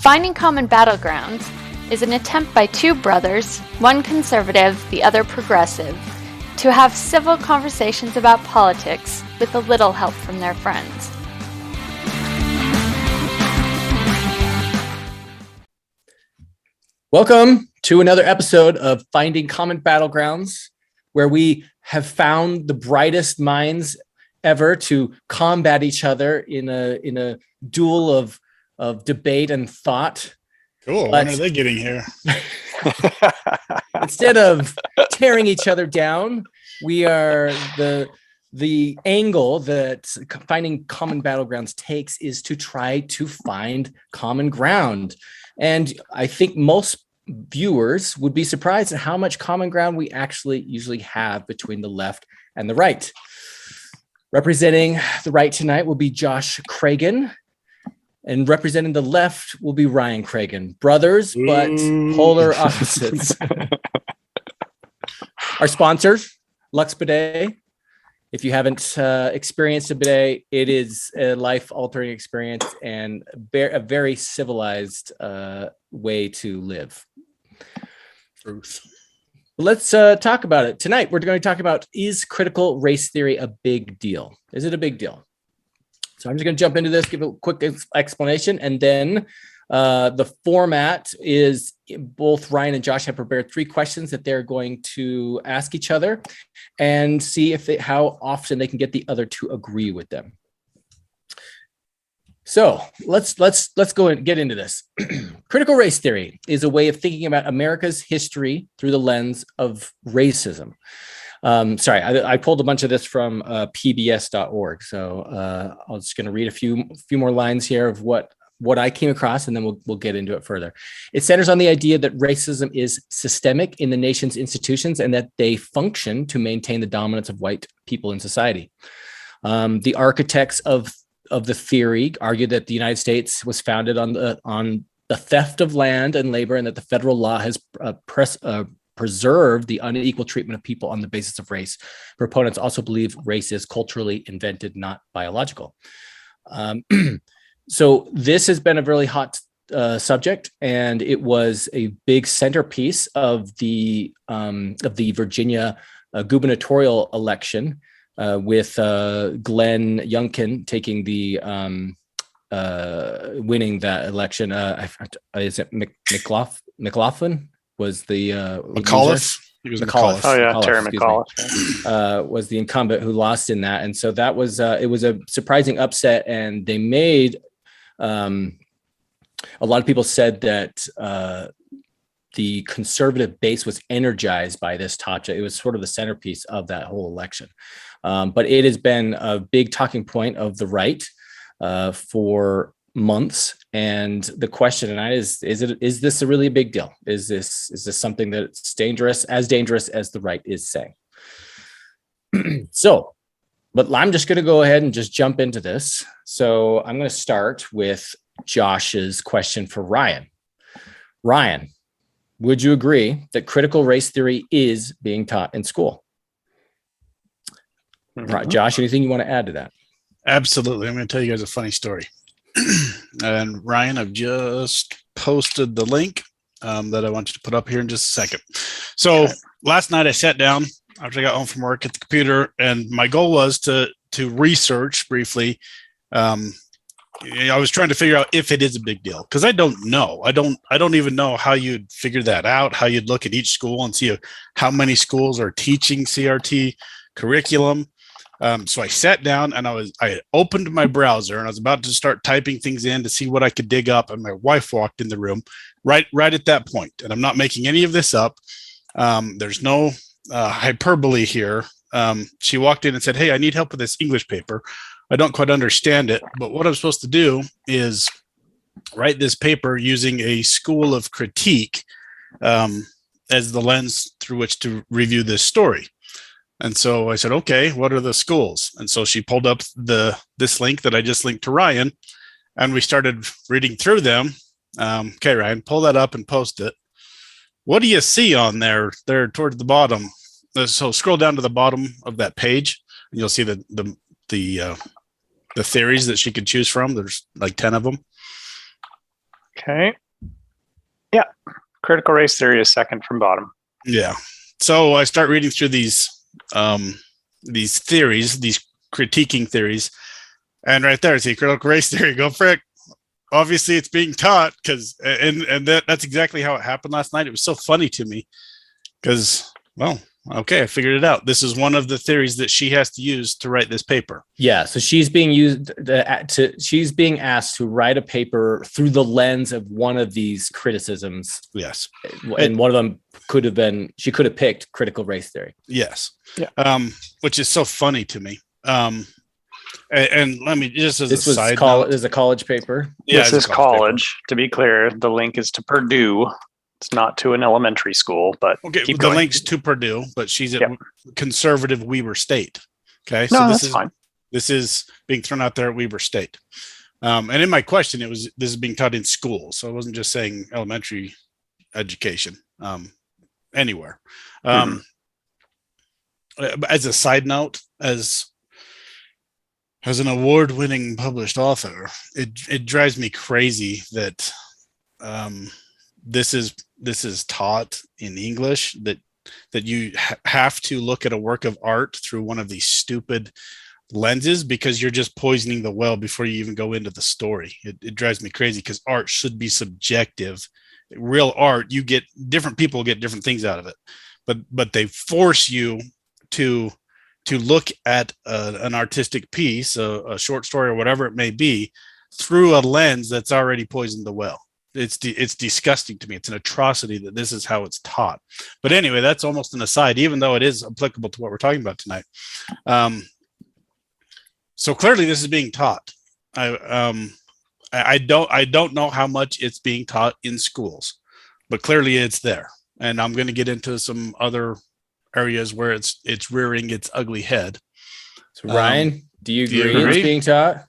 Finding Common Battlegrounds is an attempt by two brothers, one conservative, the other progressive, to have civil conversations about politics with a little help from their friends. Welcome to another episode of Finding Common Battlegrounds, where we have found the brightest minds ever to combat each other in a duel of debate and thought. Cool. When are they getting here? Instead of tearing each other down, we are the angle that Finding Common Battlegrounds takes is to try to find common ground. And I think most viewers would be surprised at how much common ground we actually usually have between the left and the right. Representing the right tonight will be Josh Cragen, and representing the left will be Ryan Cragen. Brothers, but polar opposites. Our sponsor, Lux Bidet. If you haven't experienced a bidet, it is a life-altering experience and a very civilized way to live. Truth. Let's talk about it. Tonight, we're going to talk about, is critical race theory a big deal? Is it a big deal? So I'm just going to jump into this, give a quick explanation, and then the format is both Ryan and Josh have prepared 3 questions that they're going to ask each other and see how often they can get the other to agree with them. So let's go and get into this. Critical race theory is a way of thinking about America's history through the lens of racism. Sorry, I pulled a bunch of this from pbs.org. So I'm just going to read a few more lines here of what I came across, and then we'll get into it further. It centers on the idea that racism is systemic in the nation's institutions and that they function to maintain the dominance of white people in society. The architects of the theory argued that the United States was founded on the theft of land and labor, and that the federal law has preserved the unequal treatment of people on the basis of race. Proponents also believe race is culturally invented, not biological. So this has been a really hot subject, and it was a big centerpiece of the Virginia gubernatorial election, with Glenn Youngkin taking the winning that election. Is it McLaughlin was the McAuliffe? He was McAuliffe. Oh yeah, McAuliffe, Terry McAuliffe was the incumbent who lost in that, and so that was it was a surprising upset, and they made a lot of people said that the conservative base was energized by this topic. It was sort of the centerpiece of that whole election. But it has been a big talking point of the right for months. And the question tonight is this a really big deal? Is this something that's dangerous as the right is saying? So, but I'm just going to go ahead and just jump into this. So I'm going to start with Josh's question for Ryan. Ryan, would you agree that critical race theory is being taught in school? Right, Josh, anything you want to add to that? Absolutely. I'm going to tell you guys a funny story. And Ryan, I've just posted the link that I want you to put up here in just a second. So last night I sat down after I got home from work at the computer, and my goal was to research briefly. I was trying to figure out if it is a big deal, because I don't know. I don't even know how you'd figure that out, how you'd look at each school and see how many schools are teaching CRT curriculum. So I sat down and I opened my browser, and I was about to start typing things in to see what I could dig up. And my wife walked in the room right at that point. And I'm not making any of this up. There's no hyperbole here. She walked in and said, "Hey, I need help with this English paper. I don't quite understand it, but what I'm supposed to do is write this paper using a school of critique as the lens through which to review this story." And so I said, "Okay, what are the schools?" And so she pulled up this link that I just linked to Ryan, and we started reading through them. Okay, Ryan, pull that up and post it. What do you see on there towards the bottom? So scroll down to the bottom of that page, and you'll see the theories that she could choose from. There's like 10 of them. Okay. Yeah. Critical race theory is second from bottom. Yeah. So I start reading through these theories, these critiquing theories, and right there, I see critical race theory. Go frick. Obviously, it's being taught because, and that's exactly how it happened last night. It was so funny to me because, well, okay, I figured it out. This is one of the theories that she has to use to write this paper. Yeah, so she's being she's being asked to write a paper through the lens of one of these criticisms. Yes, and one of them she could have picked critical race theory. Yes, yeah. Which is so funny to me. And let me just as this a side note, this is a college paper. Yeah, this is college. To be clear, the link is to Purdue. It's not to an elementary school, but okay, the link's to Purdue, but she's at conservative Weber State. Okay, so this is fine. This is being thrown out there at Weber State. And in my question, this is being taught in schools, so I wasn't just saying elementary education anywhere. As a side note, as an award-winning published author, it drives me crazy that this is taught in English, that you have to look at a work of art through one of these stupid lenses because you're just poisoning the well before you even go into the story. It drives me crazy because art should be subjective. Real art, different people get different things out of it, but they force you to look at an artistic piece, a short story or whatever it may be, through a lens that's already poisoned the well. It's disgusting to me. It's an atrocity that this is how it's taught. But anyway, that's almost an aside, even though it is applicable to what we're talking about tonight. So clearly this is being taught. I don't know how much it's being taught in schools, but clearly it's there. And I'm going to get into some other areas where it's rearing its ugly head. So Ryan, do you agree it's being taught?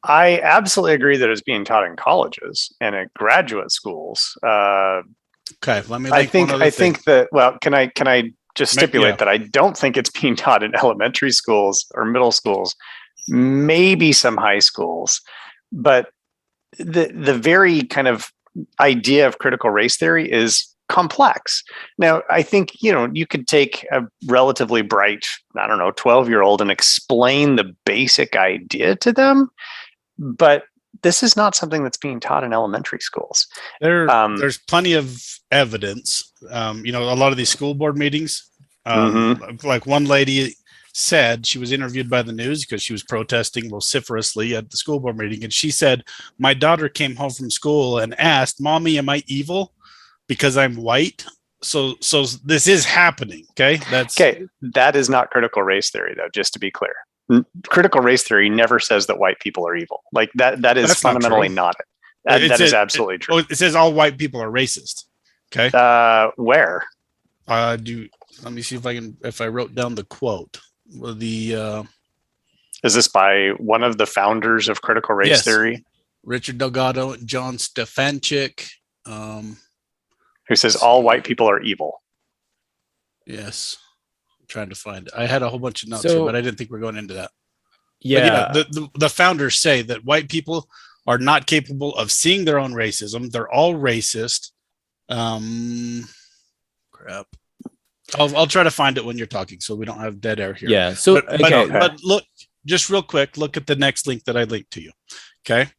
I absolutely agree that it's being taught in colleges and at graduate schools. Okay, let me. I think that. Well, can I just stipulate that I don't think it's being taught in elementary schools or middle schools, maybe some high schools, but the very kind of idea of critical race theory is complex. Now, I think, you could take a relatively bright, 12-year-old and explain the basic idea to them, but this is not something that's being taught in elementary schools. There's plenty of evidence. A lot of these school board meetings, like one lady said, she was interviewed by the news because she was protesting vociferously at the school board meeting. And she said, my daughter came home from school and asked, Mommy, am I evil because I'm white? So this is happening. Okay. That is not critical race theory, though, just to be clear. Critical race theory never says that white people are evil. Like that is fundamentally not it. That is absolutely true. It says all white people are racist. Okay. Where? Let me see if I wrote down the quote. Is this by one of the founders of critical race theory? Richard Delgado and John Stefanchik. Who says all white people are evil. Yes. I'm trying to find it. I had a whole bunch of notes here, but I didn't think we're going into that. Yeah. The founders say that white people are not capable of seeing their own racism. They're all racist. Crap. I'll try to find it when you're talking so we don't have dead air here. Yeah. So, but look, just real quick, look at the next link that I linked to you. Okay.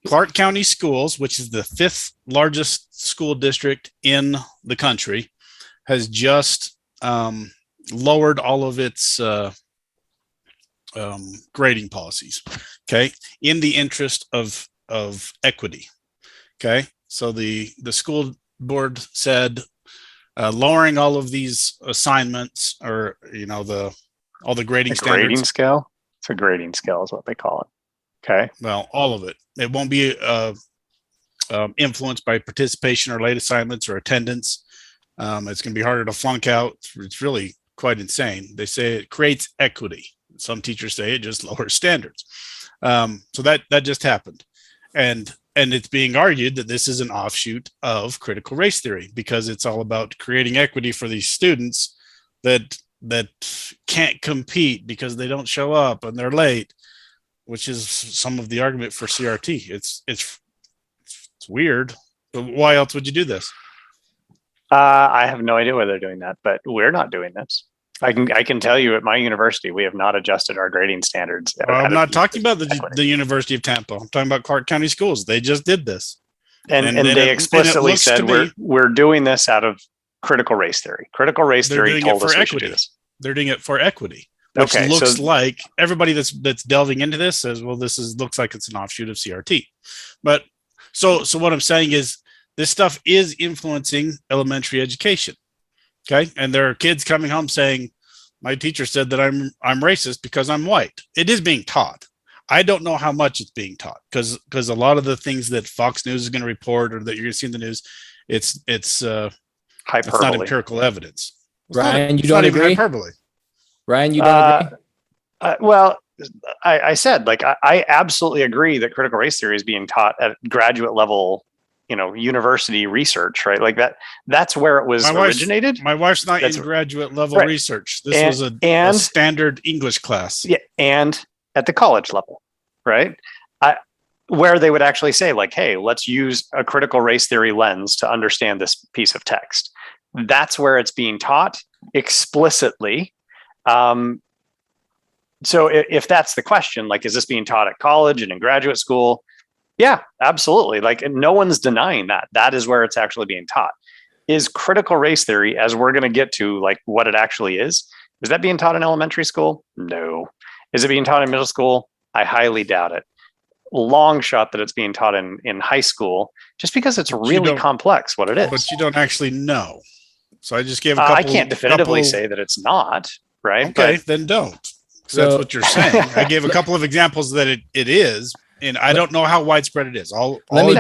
Clark County Schools, which is the 5th largest school district in the country, has just lowered all of its grading policies. Okay. In the interest of equity. Okay. So the school board said, lowering all of these assignments, or all the grading standards. Grading scale. It's a grading scale, is what they call it. Okay. Well, all of it. It won't be influenced by participation or late assignments or attendance. It's going to be harder to flunk out. It's really quite insane. They say it creates equity. Some teachers say it just lowers standards. So that just happened, and it's being argued that this is an offshoot of critical race theory because it's all about creating equity for these students that can't compete because they don't show up and they're late, which is some of the argument for CRT. It's It's weird. But why else would you do this? I have no idea why they're doing that, but we're not doing this. I can tell you at my university, we have not adjusted our grading standards. Well, I'm not talking about the University of Tampa. I'm talking about Clark County Schools. They just did this. And they explicitly said we're doing this out of critical race theory. Critical race theory told us we should do this. They're doing it for equity, which looks like everybody that's delving into this says, well, looks like it's an offshoot of CRT. But so what I'm saying is this stuff is influencing elementary education. Okay. And there are kids coming home saying, my teacher said that I'm racist because I'm white. It is being taught. I don't know how much it's being taught because a lot of the things that Fox News is going to report or that you're going to see in the news, it's not empirical evidence. Ryan, you don't agree? Hyperbole. Ryan, you don't agree? Well, I said, like, I absolutely agree that critical race theory is being taught at graduate level, university research, right? Like that's where it was originated. My wife's not in graduate level research. This was a standard English class. Yeah, and at the college level, right? Where they would actually say, like, hey, let's use a critical race theory lens to understand this piece of text. That's where it's being taught explicitly. So if that's the question, like, is this being taught at college and in graduate school? Yeah, absolutely. Like, no one's denying that. That is where it's actually being taught. Is critical race theory, as we're going to get to, like, what it actually is that being taught in elementary school? No. Is it being taught in middle school? I highly doubt it. Long shot that it's being taught in high school, just because it's really complex what it is. But you don't actually know. So I just gave a couple. I can't definitively say that it's not, right? Okay, then don't. So that's what you're saying. I gave a couple of examples that it is, and I don't know how widespread it is. Let me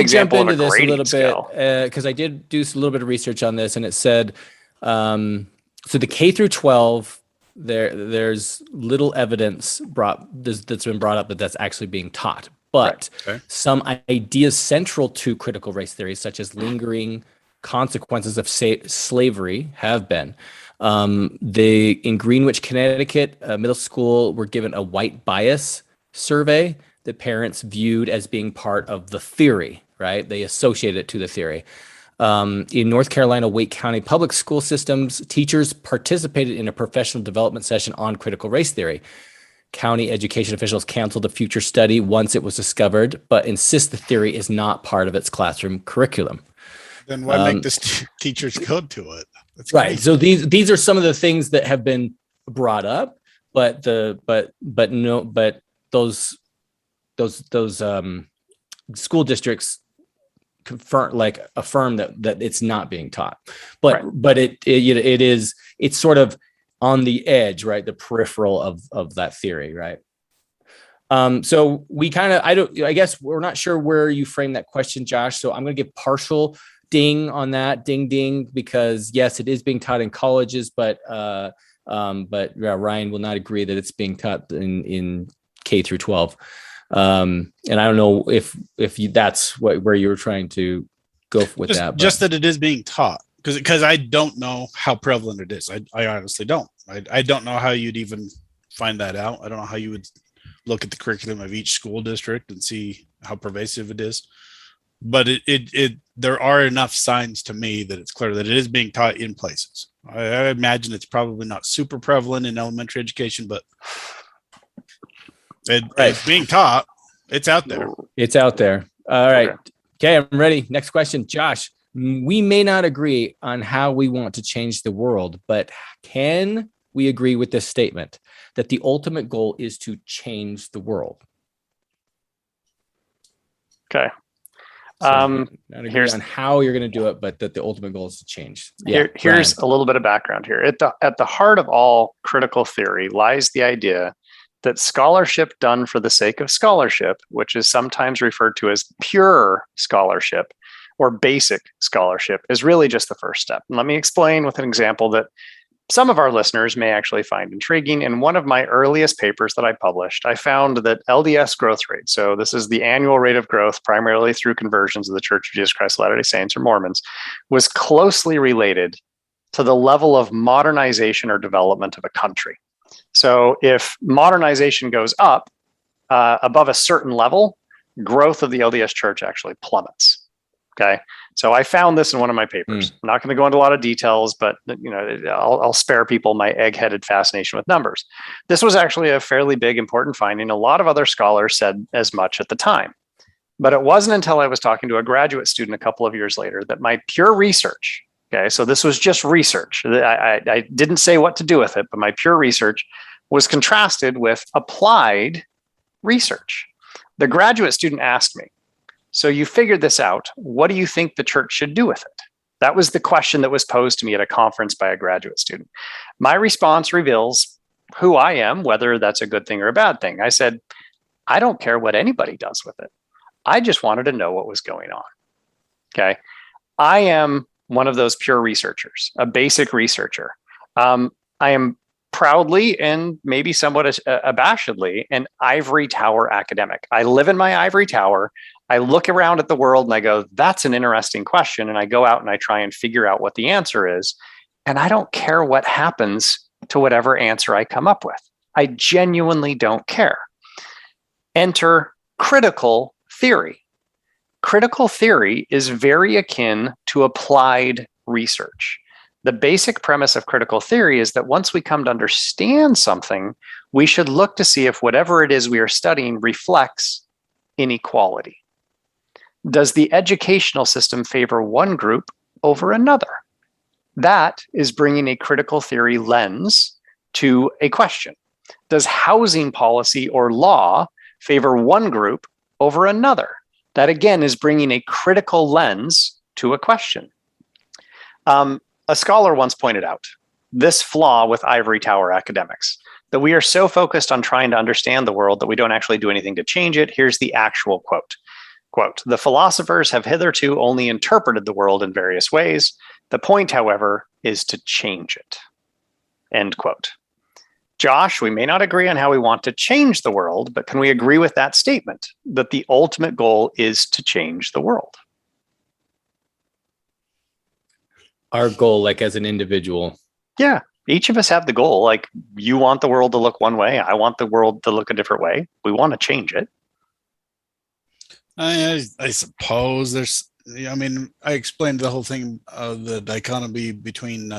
jump into this a little bit because I did do a little bit of research on this, and it said so the K through 12. There's little evidence that's been brought up that's actually being taught, but some ideas central to critical race theory, such as lingering consequences of slavery, have been. In Greenwich, Connecticut, middle school were given a white bias survey that parents viewed as being part of the theory, right? They associated it to the theory. In North Carolina, Wake County public school systems, teachers participated in a professional development session on critical race theory. County education officials canceled a future study once it was discovered, but insist the theory is not part of its classroom curriculum. Then why make this teachers go to it? That's right. crazy. So these are some of the things that have been brought up, but those school districts affirm that it's not being taught, but it's sort of on the edge, right? The peripheral of that theory, right? So we I guess we're not sure where you frame that question, Josh. So I'm going to give partial ding on that, ding, because yes, it is being taught in colleges, but Ryan will not agree that it's being taught in K through 12. And I don't know if that's where you were trying to go with that. Just that it is being taught, because I don't know how prevalent it is. I honestly don't. I don't know how you'd even find that out. I don't know how you would look at the curriculum of each school district and see how pervasive it is. But there are enough signs to me that it's clear that it is being taught in places. I imagine it's probably not super prevalent in elementary education, but it's being taught. It's out there. It's out there. All right. Okay, I'm ready. Next question, Josh. We may not agree on how we want to change the world, but can we agree with this statement that the ultimate goal is to change the world? Okay. Not agree on how you're going to do it, but that the ultimate goal is to change. Yeah, here's a little bit of background here. At the heart of all critical theory lies the idea that scholarship done for the sake of scholarship, which is sometimes referred to as pure scholarship or basic scholarship, is really just the first step. And let me explain with an example that some of our listeners may actually find intriguing. In one of my earliest papers that I published, I found that LDS growth rate, so this is the annual rate of growth primarily through conversions of the Church of Jesus Christ of Latter-day Saints or Mormons, was closely related to the level of modernization or development of a country. So if modernization goes up above a certain level, growth of the LDS Church actually plummets. Okay, so I found this in one of my papers. I'm not going to go into a lot of details, but I'll spare people my egg-headed fascination with numbers. This was actually a fairly big, important finding. A lot of other scholars said as much at the time, but it wasn't until I was talking to a graduate student a couple of years later that my pure research. Okay, so this was just research. I didn't say what to do with it, but my pure research was contrasted with applied research. The graduate student asked me, so you figured this out. What do you think the church should do with it? That was the question that was posed to me at a conference by a graduate student. My response reveals who I am, whether that's a good thing or a bad thing. I said, I don't care what anybody does with it. I just wanted to know what was going on. Okay. I am one of those pure researchers, a basic researcher. I am proudly and maybe somewhat abashedly an ivory tower academic. I live in my ivory tower. I look around at the world and I go, that's an interesting question. And I go out and I try and figure out what the answer is. And I don't care what happens to whatever answer I come up with. I genuinely don't care. Enter critical theory. Critical theory is very akin to applied research. The basic premise of critical theory is that once we come to understand something, we should look to see if whatever it is we are studying reflects inequality. Does the educational system favor one group over another? That is bringing a critical theory lens to a question. Does housing policy or law favor one group over another? That again is bringing a critical lens to a question. A scholar once pointed out this flaw with ivory tower academics, that we are so focused on trying to understand the world that we don't actually do anything to change it. Here's the actual quote. Quote, the philosophers have hitherto only interpreted the world in various ways. The point, however, is to change it. End quote. Josh, we may not agree on how we want to change the world, but can we agree with that statement that the ultimate goal is to change the world? Our goal, like as an individual. Yeah, each of us have the goal. Like you want the world to look one way. I want the world to look a different way. We want to change it. I suppose there's, I explained the whole thing of the dichotomy between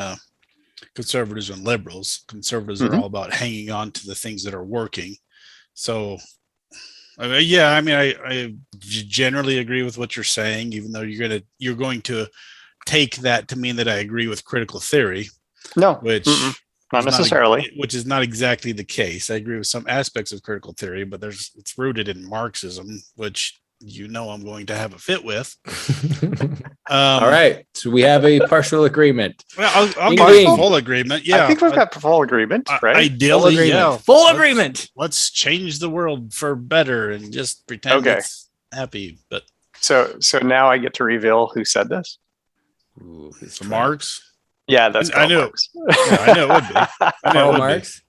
conservatives and liberals. Conservatives are all about hanging on to the things that are working. So, I generally agree with what you're saying, even though you're going to take that to mean that I agree with critical theory. No, which not necessarily. Which is not exactly the case. I agree with some aspects of critical theory, but it's rooted in Marxism, which I'm going to have a fit with. All right, so we have a partial agreement. Well, I'll go full agreement. Yeah, I think we've got full agreement, right? Ideally, full agreement. Let's change the world for better and just pretend it's happy. But so now I get to reveal who said this. Ooh, it's Marx. Yeah, that's Karl Marx. I know it would be. Karl Marx.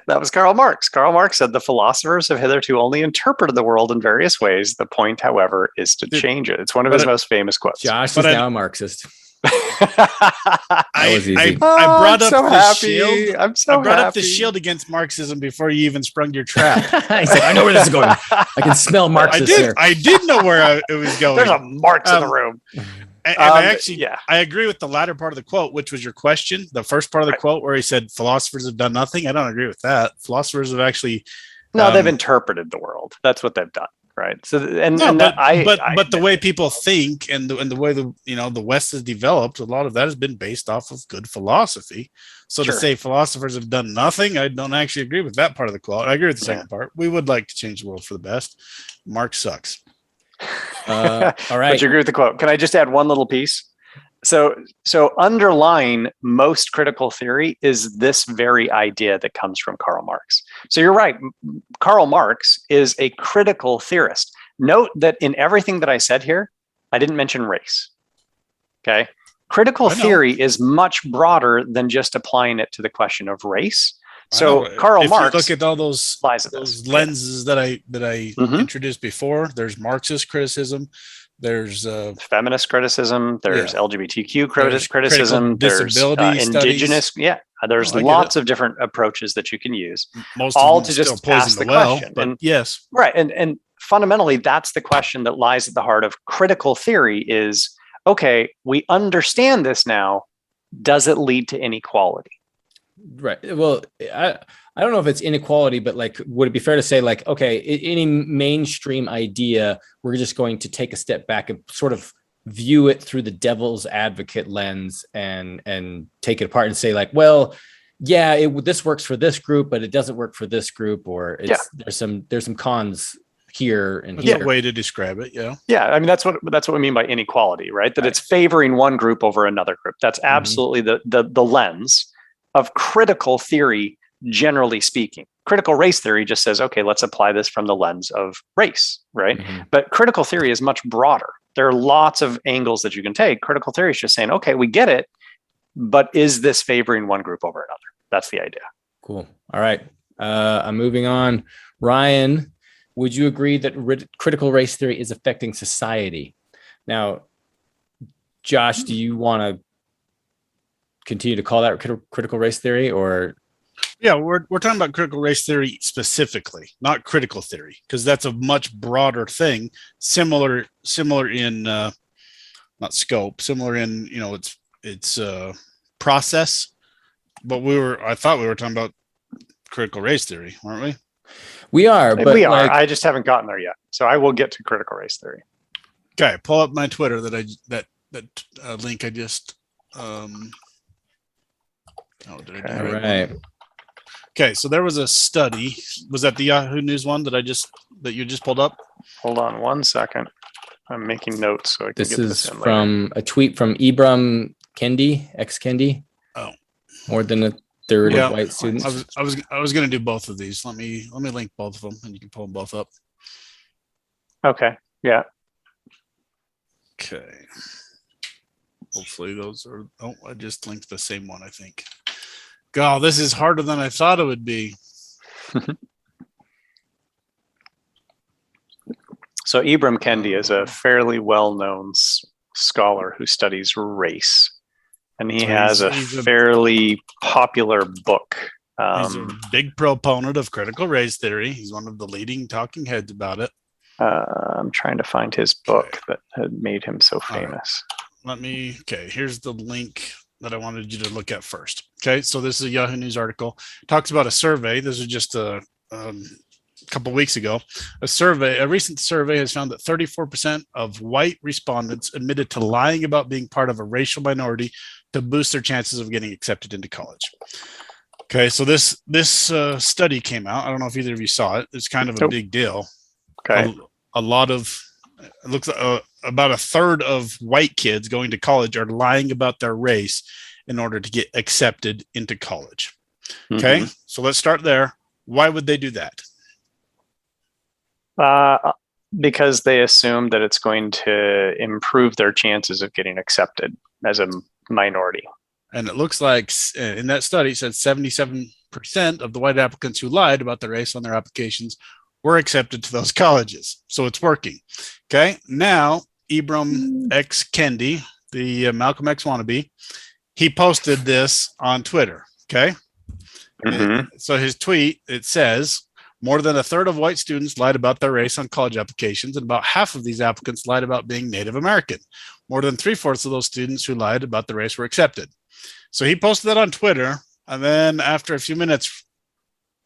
That was Karl Marx. Karl Marx said the philosophers have hitherto only interpreted the world in various ways. The point, however, is to change it. It's one of his most famous quotes. Josh is now a Marxist. I brought up the shield. I'm so happy. I brought up the shield against Marxism before you even sprung your trap. He's like, I know where this is going. I can smell Marxist here. I did know where it was going. There's a Marx in the room. And I agree with the latter part of the quote, which was your question. The first part of the quote where he said philosophers have done nothing. I don't agree with that. Philosophers have actually they've interpreted the world. That's what they've done, right? So but the way people think and the way the West has developed, a lot of that has been based off of good philosophy. So to say philosophers have done nothing, I don't actually agree with that part of the quote. I agree with the second part. We would like to change the world for the best. Marx sucks. All right. But you agree with the quote. Can I just add one little piece? So underlying most critical theory is this very idea that comes from Karl Marx. So you're right. Karl Marx is a critical theorist. Note that in everything that I said here, I didn't mention race. Okay. Critical theory is much broader than just applying it to the question of race. So Karl Marx, look at all those lenses that I introduced before. There's Marxist criticism. There's feminist criticism. There's LGBTQ criticism. There's indigenous. Yeah, there's lots of different approaches that you can use. Most all of them to just still ask the question. But and yes, right. And fundamentally, that's the question that lies at the heart of critical theory is, okay, we understand this now. Does it lead to inequality? Right. Well, I don't know if it's inequality, but like, would it be fair to say like, okay, any mainstream idea, we're just going to take a step back and sort of view it through the devil's advocate lens and take it apart and say like, well, yeah, this works for this group, but it doesn't work for this group, or there's some cons here and That's here. a way to describe it. Yeah. Yeah. I mean, that's what we mean by inequality, right? That it's favoring one group over another group. That's absolutely the lens of critical theory, generally speaking. Critical race theory just says, okay, let's apply this from the lens of race, right? But critical theory is much broader. There are lots of angles that you can take. Critical theory is just saying, okay, we get it, but is this favoring one group over another? That's the idea. Cool. All right. I'm moving on. Ryan, would you agree that critical race theory is affecting society? Now, Josh, do you want to continue to call that critical race theory, or? Yeah, we're talking about critical race theory specifically, not critical theory, because that's a much broader thing, similar in not scope, similar in its process. But I thought we were talking about critical race theory, weren't we? We are, but we are. I just haven't gotten there yet, so I will get to critical race theory. Okay, pull up my Twitter that link I just. All right. Okay, so there was a study. Was that the Yahoo News one that you just pulled up? Hold on 1 second. I'm making notes so I can this get this in later. From a tweet from Ibram Kendi, ex-Kendi. Oh, more than a third of white students. I was going to do both of these. Let me link both of them, and you can pull them both up. Okay. Yeah. Okay. Hopefully those are. Oh, I just linked the same one, I think. God, this is harder than I thought it would be. So Ibram Kendi is a fairly well-known scholar who studies race, and he has a fairly popular book. He's a big proponent of critical race theory. He's one of the leading talking heads about it. I'm trying to find his book that had made him so famous. Here's the link that I wanted you to look at first. Okay, so this is a Yahoo News article. It talks about a survey. This is just a couple weeks ago. A recent survey has found that 34% of white respondents admitted to lying about being part of a racial minority to boost their chances of getting accepted into college. Okay, so this study came out. I don't know if either of you saw it. It's kind of a big deal. Okay. It looks about a third of white kids going to college are lying about their race in order to get accepted into college. Okay, so let's start there. Why would they do that? Because they assume that it's going to improve their chances of getting accepted as a minority. And it looks like in that study, it said 77% of the white applicants who lied about their race on their applications were accepted to those colleges. So it's working. Okay. Now, Ibram X. Kendi, the Malcolm X wannabe, he posted this on Twitter. Okay. So his tweet, it says, more than a third of white students lied about their race on college applications, and about half of these applicants lied about being Native American. More than 3/4 of those students who lied about the race were accepted. So he posted that on Twitter, and then after a few minutes,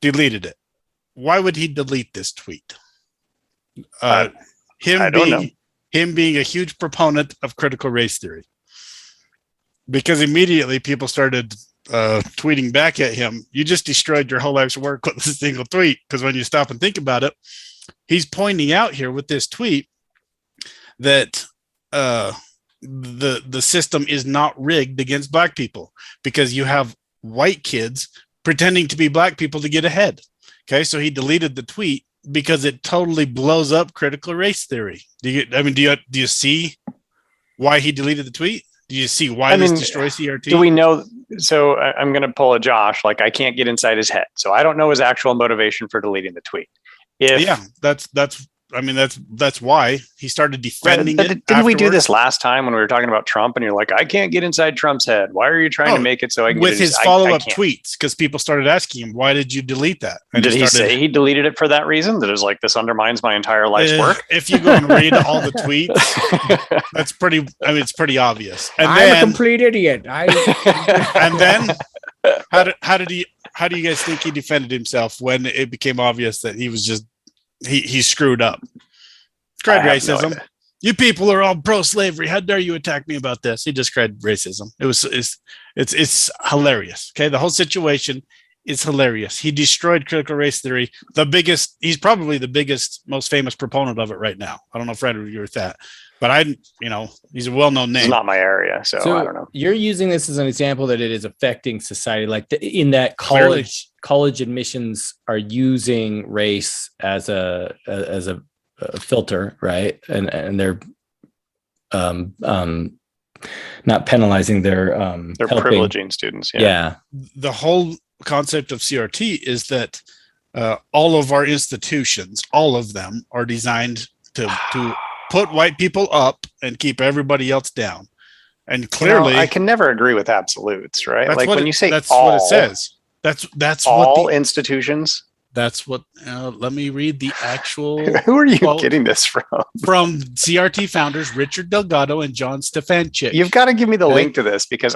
deleted it. Why would he delete this tweet? Him being a huge proponent of critical race theory. Because immediately people started tweeting back at him, you just destroyed your whole life's work with a single tweet. Because when you stop and think about it, he's pointing out here with this tweet that the system is not rigged against black people, because you have white kids pretending to be black people to get ahead. Okay, so he deleted the tweet because it totally blows up critical race theory. Do you see why he deleted the tweet? Do you see why this destroys CRT? Do we know? So I'm going to pull a Josh. Like, I can't get inside his head, so I don't know his actual motivation for deleting the tweet. That's I mean, that's why he started defending But it. didn't we do afterwards. this last time when we were talking about Trump? And you're like, I can't get inside Trump's head. Why are you trying to make it so I can with get his I follow-up can't. tweets? Because people started asking him, "Why did you delete that?" And Did he say he deleted it for that reason? That is like, this undermines my entire life's work. If you go and read all the tweets, that's pretty. I mean, it's pretty obvious. And I'm then, a complete idiot. and then, how do you guys think he defended himself when it became obvious that he was just he screwed up? It's cried racism. No, you people are all pro-slavery. How dare you attack me about this? He just cried racism. It's hilarious. Okay, the whole situation is hilarious. He destroyed critical race theory. He's probably the biggest, most famous proponent of it right now. I don't know if Fred would agree with that, but he's a well-known name. It's not my area, so I don't know. You're using this as an example that it is affecting society, like in that college admissions are using race as a filter, right? And they're not penalizing, they're privileging students. Yeah. The whole concept of CRT is that all of our institutions, all of them, are designed to put white people up and keep everybody else down. And clearly, I can never agree with absolutes, right? Like when you say that's all, what it says. That's all what institutions. That's what. Let me read the actual. Who are you getting this from? From CRT founders Richard Delgado and John Stefanchik. You've got to give me the link to this, because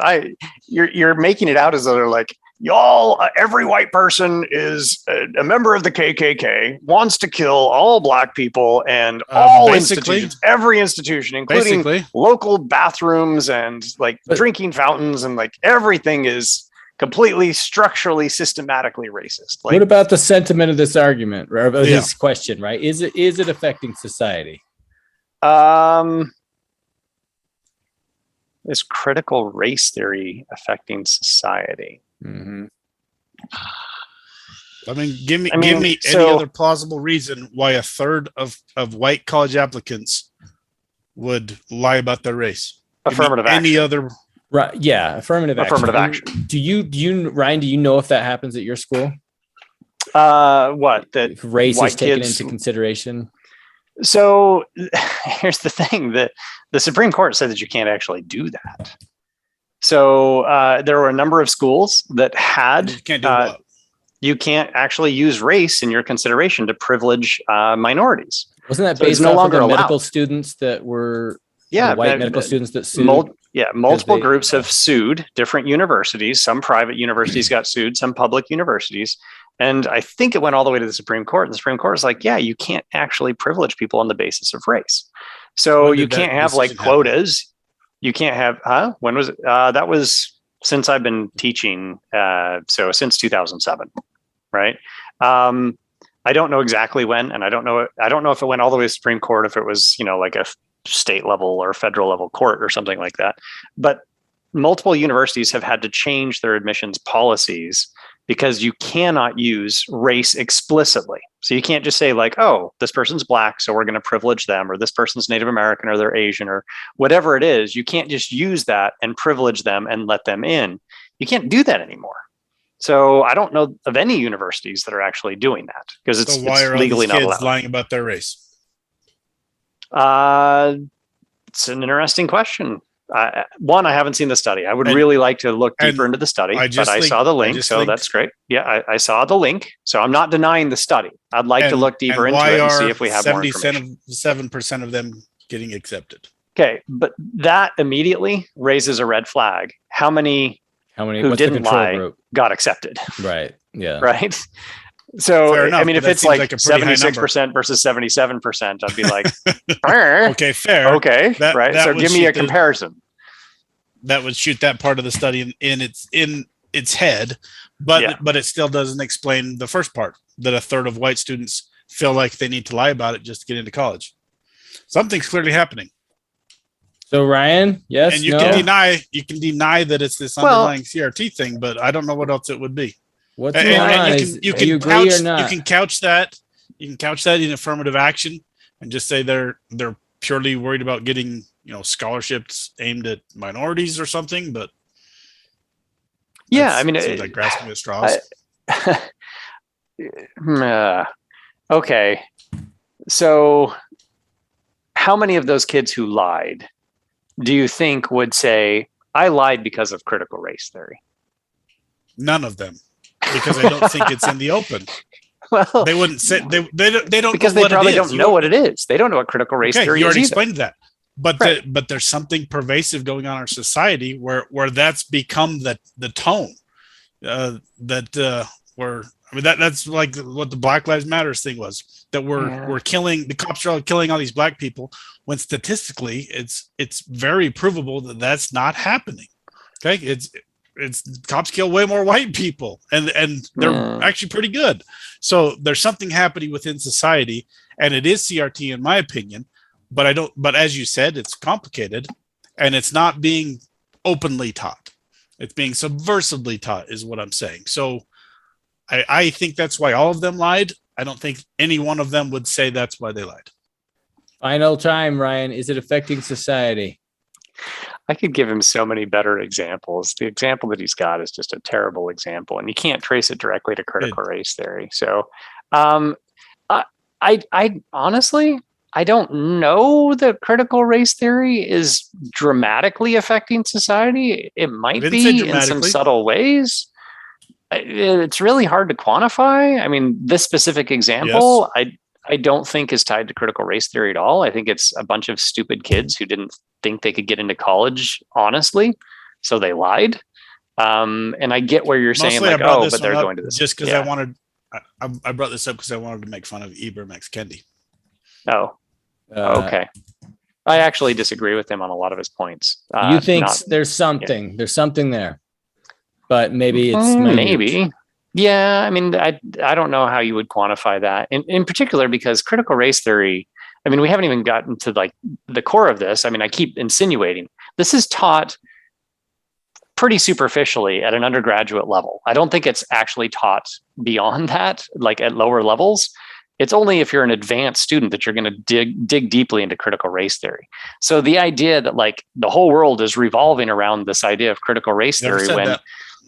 you're making it out as though they're like, y'all, every white person is a member of the KKK, wants to kill all black people, and all institutions, every institution, including local bathrooms and drinking fountains, and everything is completely structurally, systematically racist. What about the sentiment of this argument, or this question, right? Is it affecting society? Is critical race theory affecting society? Mm-hmm. I mean, give me any other plausible reason why a third of white college applicants would lie about their race. Affirmative action. Any other? Right. Yeah. Affirmative action. Do you, Ryan, do you know if that happens at your school? What? That if race is taken into consideration? So here's the thing, that the Supreme Court said that you can't actually do that. So there were a number of schools that had you can't do what? You can't actually use race in your consideration to privilege minorities. Wasn't that based off of the medical students that were white medical students that sued? Multiple groups have sued different universities. Some private universities got sued, some public universities. And I think it went all the way to the Supreme Court. And the Supreme Court is like, yeah, you can't actually privilege people on the basis of race. So you can't have quotas. You can't have, when was it? That was since I've been teaching. So since 2007, right? I don't know exactly when, and I don't know if it went all the way to the Supreme Court, if it was, like a state level or federal level court or something like that. But multiple universities have had to change their admissions policies because you cannot use race explicitly. So you can't just say oh, this person's black, so we're going to privilege them, or this person's Native American, or they're Asian, or whatever it is. You can't just use that and privilege them and let them in. You can't do that anymore. So I don't know of any universities that are actually doing that, because it's legally not allowed. Lying about their race? It's an interesting question. One, I haven't seen the study. I would really like to look deeper into the study, but I saw the link, so that's great. Yeah, I saw the link, so I'm not denying the study. I'd like to look deeper into it and see if we have more information. 77% of them getting accepted. Okay, but that immediately raises a red flag. How many who didn't lie got accepted? Right. Yeah. Right. So, enough, I mean, if it's like a pretty high 76% versus 77%, I'd be like, okay, fair. Okay. Right. So give me a comparison. That would shoot that part of the study in its head, but it still doesn't explain the first part, that a third of white students feel like they need to lie about it just to get into college. Something's clearly happening. So Ryan, yes, and you can deny that it's this underlying CRT thing, but I don't know what else it would be. What's going on? You can couch that in affirmative action and just say they're purely worried about getting scholarships aimed at minorities or something. But I mean, it's like grasping at straws. Okay. So how many of those kids who lied do you think would say, I lied because of critical race theory? None of them, because I don't think it's in the open. Well, They wouldn't say they don't because know they what probably it is. don't know what it is. They don't know what critical race theory you already is either. explained that. But Right. but there's something pervasive going on in our society where that's become the tone. That's like what the Black Lives Matters thing was, that we're killing, the cops are killing all these black people, when statistically it's very provable that that's not happening. Okay, it's cops kill way more white people, and they're actually pretty good. So there's something happening within society, and it is CRT in my opinion. But as you said, it's complicated, and it's not being openly taught. It's being subversively taught, is what I'm saying. So I think that's why all of them lied. I don't think any one of them would say that's why they lied. Final time, Ryan. Is it affecting society? I could give him so many better examples. The example that he's got is just a terrible example, and you can't trace it directly to critical race theory. So I honestly, I don't know that critical race theory is dramatically affecting society. It might be in some subtle ways. It's really hard to quantify. I mean, this specific example, yes. I don't think is tied to critical race theory at all. I think it's a bunch of stupid kids who didn't think they could get into college honestly, so they lied. And I get where you're saying, like, oh, but they're going to this. Just because I brought this up because I wanted to make fun of Ibram X. Kendi. Oh, okay. I actually disagree with him on a lot of his points. You think there's something there, but maybe it's maybe. Yeah, I mean, I don't know how you would quantify that. In particular, because critical race theory, I mean, we haven't even gotten to like the core of this. I mean, I keep insinuating this is taught pretty superficially at an undergraduate level. I don't think it's actually taught beyond that, like at lower levels. It's only if you're an advanced student that you're going to dig deeply into critical race theory. So the idea that like the whole world is revolving around this idea of critical race theory, when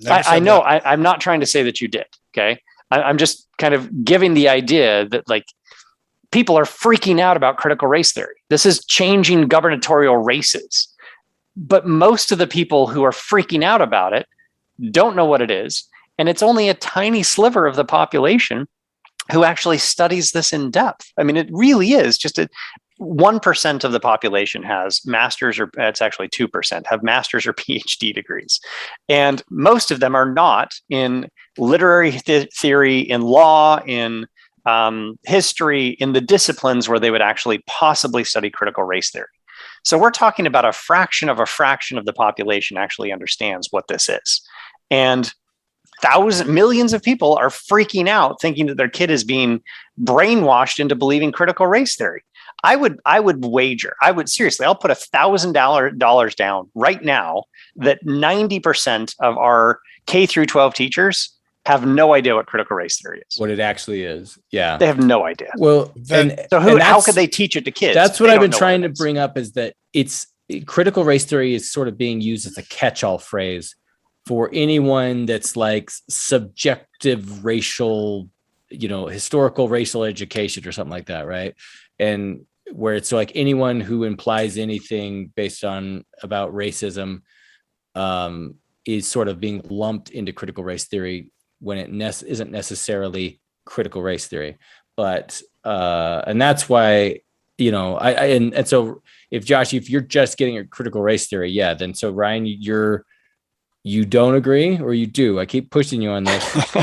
I know I'm not trying to say that you did. Okay. I'm just kind of giving the idea that like people are freaking out about critical race theory. This is changing gubernatorial races. But most of the people who are freaking out about it don't know what it is. And it's only a tiny sliver of the population who actually studies this in depth. I mean, it really is just 1% of the population has masters, or it's actually 2%, have masters or PhD degrees. And most of them are not in literary theory, in law, in history, in the disciplines where they would actually possibly study critical race theory. So we're talking about a fraction of the population actually understands what this is. And millions of people are freaking out thinking that their kid is being brainwashed into believing critical race theory. I would wager, seriously, I'll put $1,000 down right now that 90% of our K through 12 teachers have no idea what critical race theory is. What it actually is. Yeah. They have no idea. Well, how could they teach it to kids? That's what I've been trying to bring up, is that critical race theory is sort of being used as a catch-all phrase for anyone that's like subjective racial, historical racial education or something like that, right? And where it's like anyone who implies anything based on about racism is sort of being lumped into critical race theory when it isn't necessarily critical race theory. But and that's why, and so if Josh, if you're just getting a critical race theory, yeah, then so Ryan, you don't agree, or you do? I keep pushing you on this.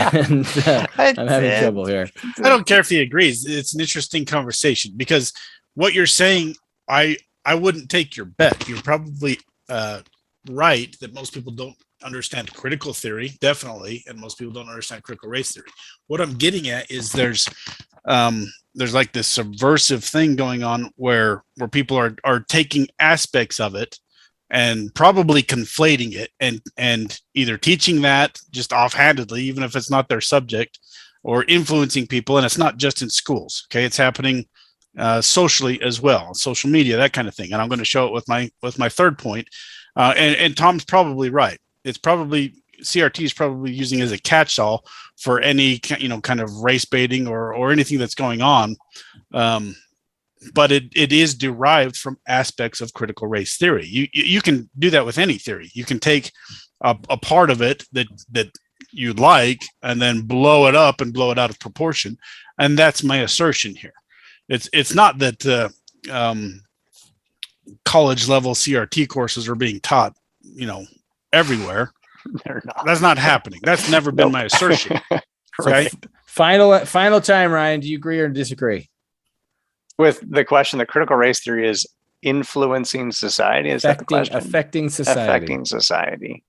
And I'm having trouble here. I don't care if he agrees. It's an interesting conversation, because what you're saying, I wouldn't take your bet. You're probably right that most people don't understand critical theory, definitely, and most people don't understand critical race theory. What I'm getting at is there's like this subversive thing going on where people are taking aspects of it and probably conflating it and either teaching that just offhandedly, even if it's not their subject, or influencing people. And it's not just in schools. Okay. It's happening socially as well, social media, that kind of thing. And I'm going to show it with my third point. And Tom's probably right. It's probably CRT is probably using as a catch-all for any kind of race baiting or anything that's going on. But it is derived from aspects of critical race theory. You can do that with any theory. You can take a part of it that you like and then blow it up and blow it out of proportion. And that's my assertion here. It's not that college level CRT courses are being taught, everywhere. They're not. That's not happening. That's never been my assertion. Right. Okay. Final time, Ryan. Do you agree or disagree? With the question that critical race theory is influencing society? Is that the question? Affecting society. Affecting society.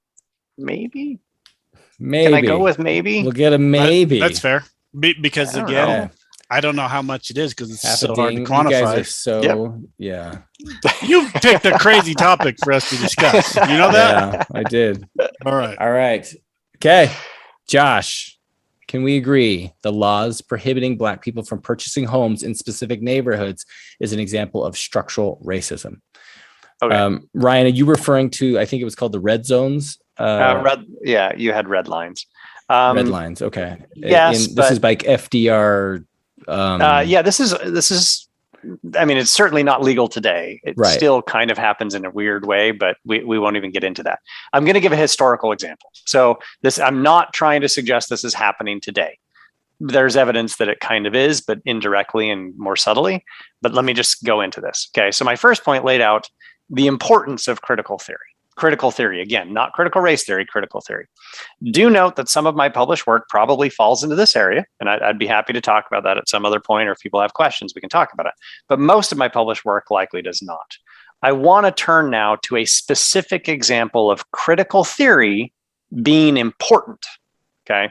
Maybe? Maybe. Can I go with maybe? We'll get a maybe. That's fair. Because I don't again, know. I don't know how much it is because it's so hard to You guys quantify. are so, yeah. You picked a crazy topic for us to discuss. You know that? Yeah, I did. All right. All right. Okay. Josh, can we agree the laws prohibiting Black people from purchasing homes in specific neighborhoods is an example of structural racism? Okay. Ryan, are you referring to, I think it was called the red zones? Yeah, you had red lines. Red lines. Okay. Yes, this is by FDR. Yeah, this is. I mean, it's certainly not legal today. It still kind of happens in a weird way, but we won't even get into that. I'm going to give a historical example. So I'm not trying to suggest this is happening today. There's evidence that it kind of is, but indirectly and more subtly. But let me just go into this. Okay. So my first point laid out the importance of critical theory. Critical theory, again, not critical race theory, critical theory. Do note that some of my published work probably falls into this area, and I'd be happy to talk about that at some other point, or if people have questions, we can talk about it. But most of my published work likely does not. I want to turn now to a specific example of critical theory being important, okay?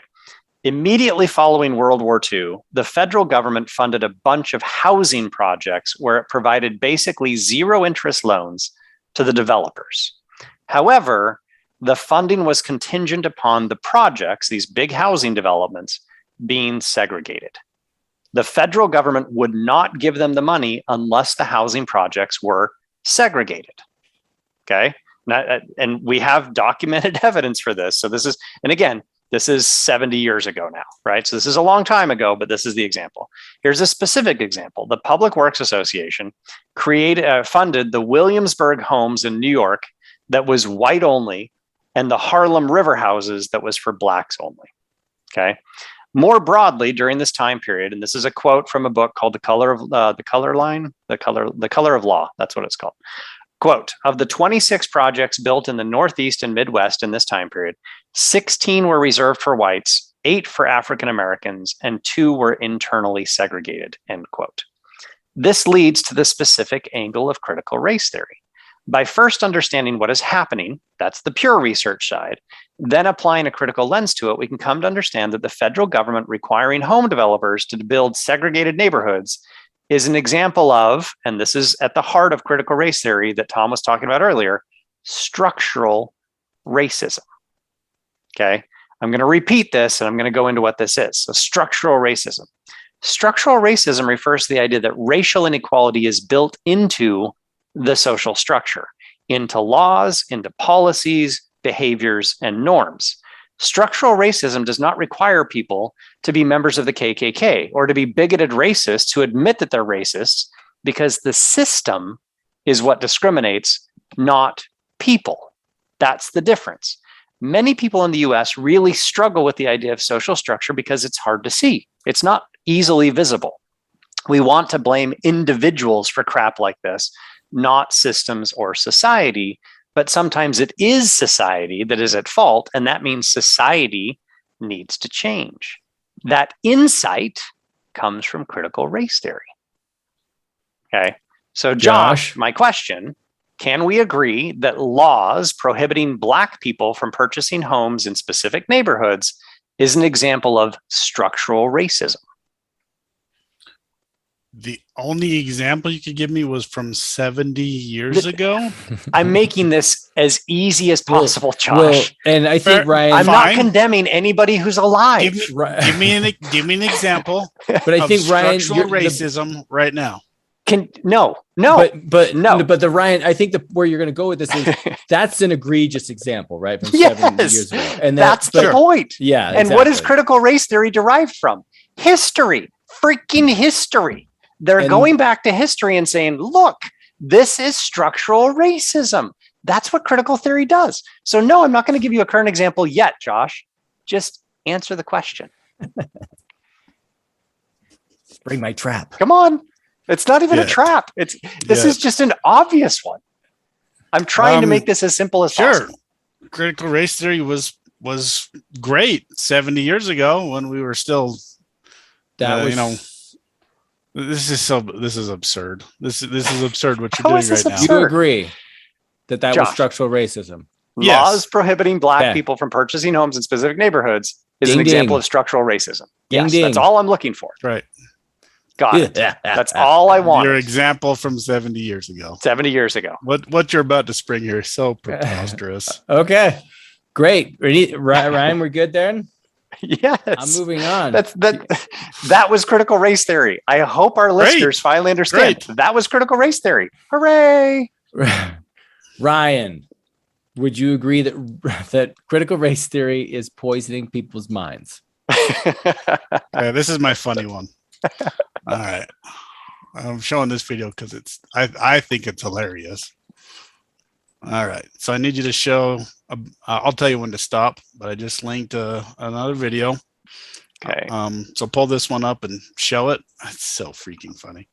Immediately following World War II, the federal government funded a bunch of housing projects where it provided basically zero interest loans to the developers. However, the funding was contingent upon the projects, these big housing developments, being segregated. The federal government would not give them the money unless the housing projects were segregated. Okay. Now, and we have documented evidence for this. So this is 70 years ago now, right? So this is a long time ago, but this is the example. Here's a specific example. The Public Works Association funded the Williamsburg homes in New York that was white only, and the Harlem River houses that was for Blacks only. Okay. More broadly, during this time period, and this is a quote from a book called The Color of Law. That's what it's called. Quote, of the 26 projects built in the Northeast and Midwest in this time period, 16 were reserved for whites, 8 for African Americans, and 2 were internally segregated, end quote. This leads to the specific angle of critical race theory. By first understanding what is happening, that's the pure research side, then applying a critical lens to it, we can come to understand that the federal government requiring home developers to build segregated neighborhoods is an example of, and this is at the heart of critical race theory that Tom was talking about earlier, structural racism. Okay, I'm going to repeat this and I'm going to go into what this is. So structural racism. Structural racism refers to the idea that racial inequality is built into the social structure, into laws, into policies, behaviors, and norms. Structural racism does not require people to be members of the KKK or to be bigoted racists who admit that they're racists, because the system is what discriminates, not people. That's the difference. Many people in the US really struggle with the idea of social structure because it's hard to see. It's not easily visible. We want to blame individuals for crap like this, not systems or society, but sometimes it is society that is at fault, and that means society needs to change. That insight comes from critical race theory. Okay, so Josh, my question, can we agree that laws prohibiting Black people from purchasing homes in specific neighborhoods is an example of structural racism? The only example you could give me was from 70 years ago. I'm making this as easy as possible, Josh. Well, and I think Ryan, I'm not condemning anybody who's alive. Give me an example. But I think Ryan, structural racism right now. No. But No. But the Ryan, I think where you're going to go with this is that's an egreaous example, right? From Yes, 7 years ago, and that's the point. Yeah, and what is critical race theory derived from? History, freaking history. They're going back to history and saying, look, this is structural racism. That's what critical theory does. So no, I'm not going to give you a current example yet, Josh. Just answer the question. Spring my trap. Come on. It's not even a trap. This is just an obvious one. I'm trying to make this as simple as possible. Critical race theory was great 70 years ago when we were still this is absurd. This is absurd what you're doing right now. You do agree that Josh, was structural racism? Laws prohibiting Black people from purchasing homes in specific neighborhoods is an example of structural racism. Yes, that's all I'm looking for. Right. Got it. That's all I want. Your example from 70 years ago. 70 years ago. What you're about to spring here is so preposterous. Okay. Great. Ryan, we're good there? Yes. I'm moving on. That was critical race theory. I hope our listeners finally understand. That was critical race theory. Hooray. Ryan, would you agree that critical race theory is poisoning people's minds? This is my funny one. All right. I'm showing this video because I think it's hilarious. All right. So I need you to show, I'll tell you when to stop, but I just linked another video. Okay. So pull this one up and show it. It's so freaking funny.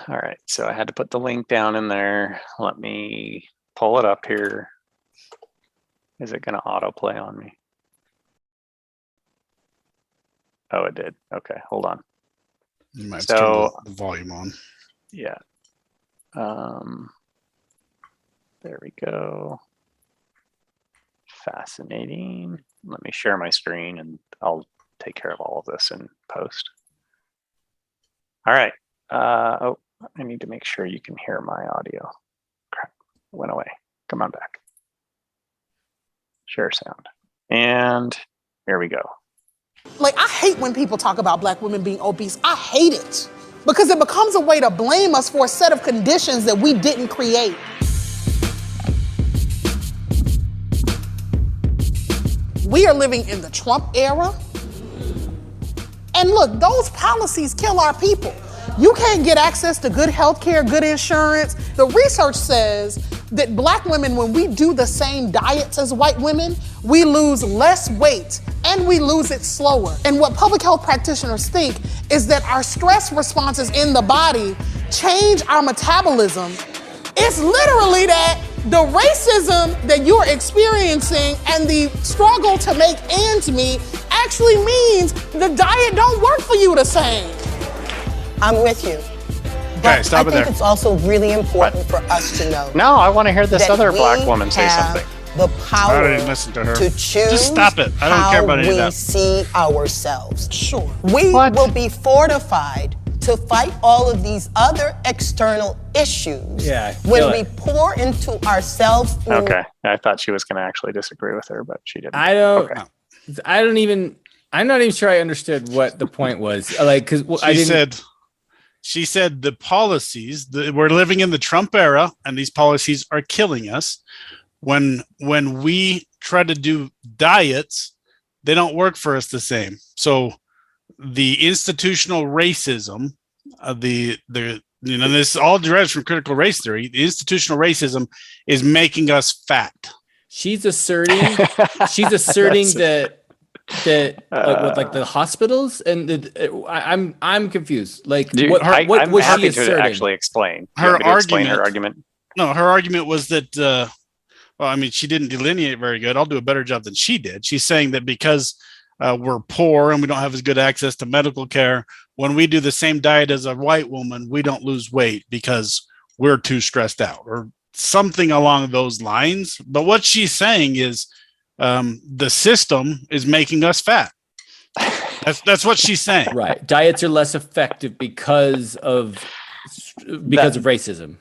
All right. So I had to put the link down in there. Let me pull it up here. Is it going to autoplay on me? Oh, it did. Okay. Hold on. You might have to turn the volume on. Yeah. There we go. Fascinating. Let me share my screen and I'll take care of all of this in post. All right. I need to make sure you can hear my audio. Crap, it went away. Come on back. Share sound. And here we go. Like, I hate when people talk about Black women being obese. I hate it because it becomes a way to blame us for a set of conditions that we didn't create. We are living in the Trump era. And look, those policies kill our people. You can't get access to good health care, good insurance. The research says that Black women, when we do the same diets as white women, we lose less weight and we lose it slower. And what public health practitioners think is that our stress responses in the body change our metabolism. It's literally that the racism that you're experiencing and the struggle to make ends meet actually means the diet don't work for you the same. I'm with you. But I think it's also really important for us to know. No, I want to hear this other Black woman say something. The power I didn't listen to her. to choose Just stop it. I don't care about any of how we that. see ourselves. Sure. We will be fortified to fight all of these other external issues when we pour into ourselves. Okay. I thought she was going to actually disagree with her, but she didn't. I'm not even sure I understood what the point was. Like, because she said the policies, we're living in the Trump era and these policies are killing us. When we try to do diets, they don't work for us the same. So the institutional racism, this all derives from critical race theory. The institutional racism is making us fat. She's asserting that like the hospitals and I'm confused. Like, what was she asserting? To actually explain her argument. No, her argument was that. She didn't delineate very good. I'll do a better job than she did. She's saying that because we're poor and we don't have as good access to medical care, when we do the same diet as a white woman, we don't lose weight because we're too stressed out or something along those lines. But what she's saying is the system is making us fat. That's what she's saying. Right. Diets are less effective because of racism.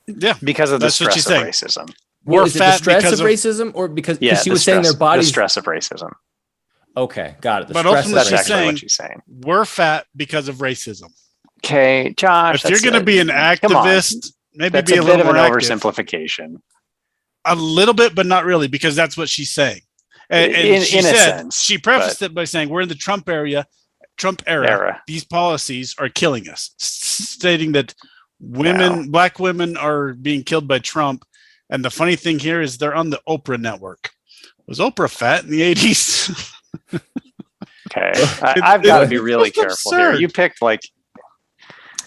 Yeah. Because of the stress of racism. Well, is it the stress of racism or because she was saying their bodies? The stress of racism. Okay, got it. But ultimately, that's what she's saying. We're fat because of racism. Okay, Josh. If you're going to be an activist, maybe that's be a little bit of more an active. oversimplification. A little bit, but not really, because that's what she's saying. And she said, she prefaced it by saying, we're in the Trump era. These policies are killing us, stating that black women are being killed by Trump. And the funny thing here is they're on the Oprah network. Was Oprah fat in the 80s? Okay. I've got to be really careful here. You picked like,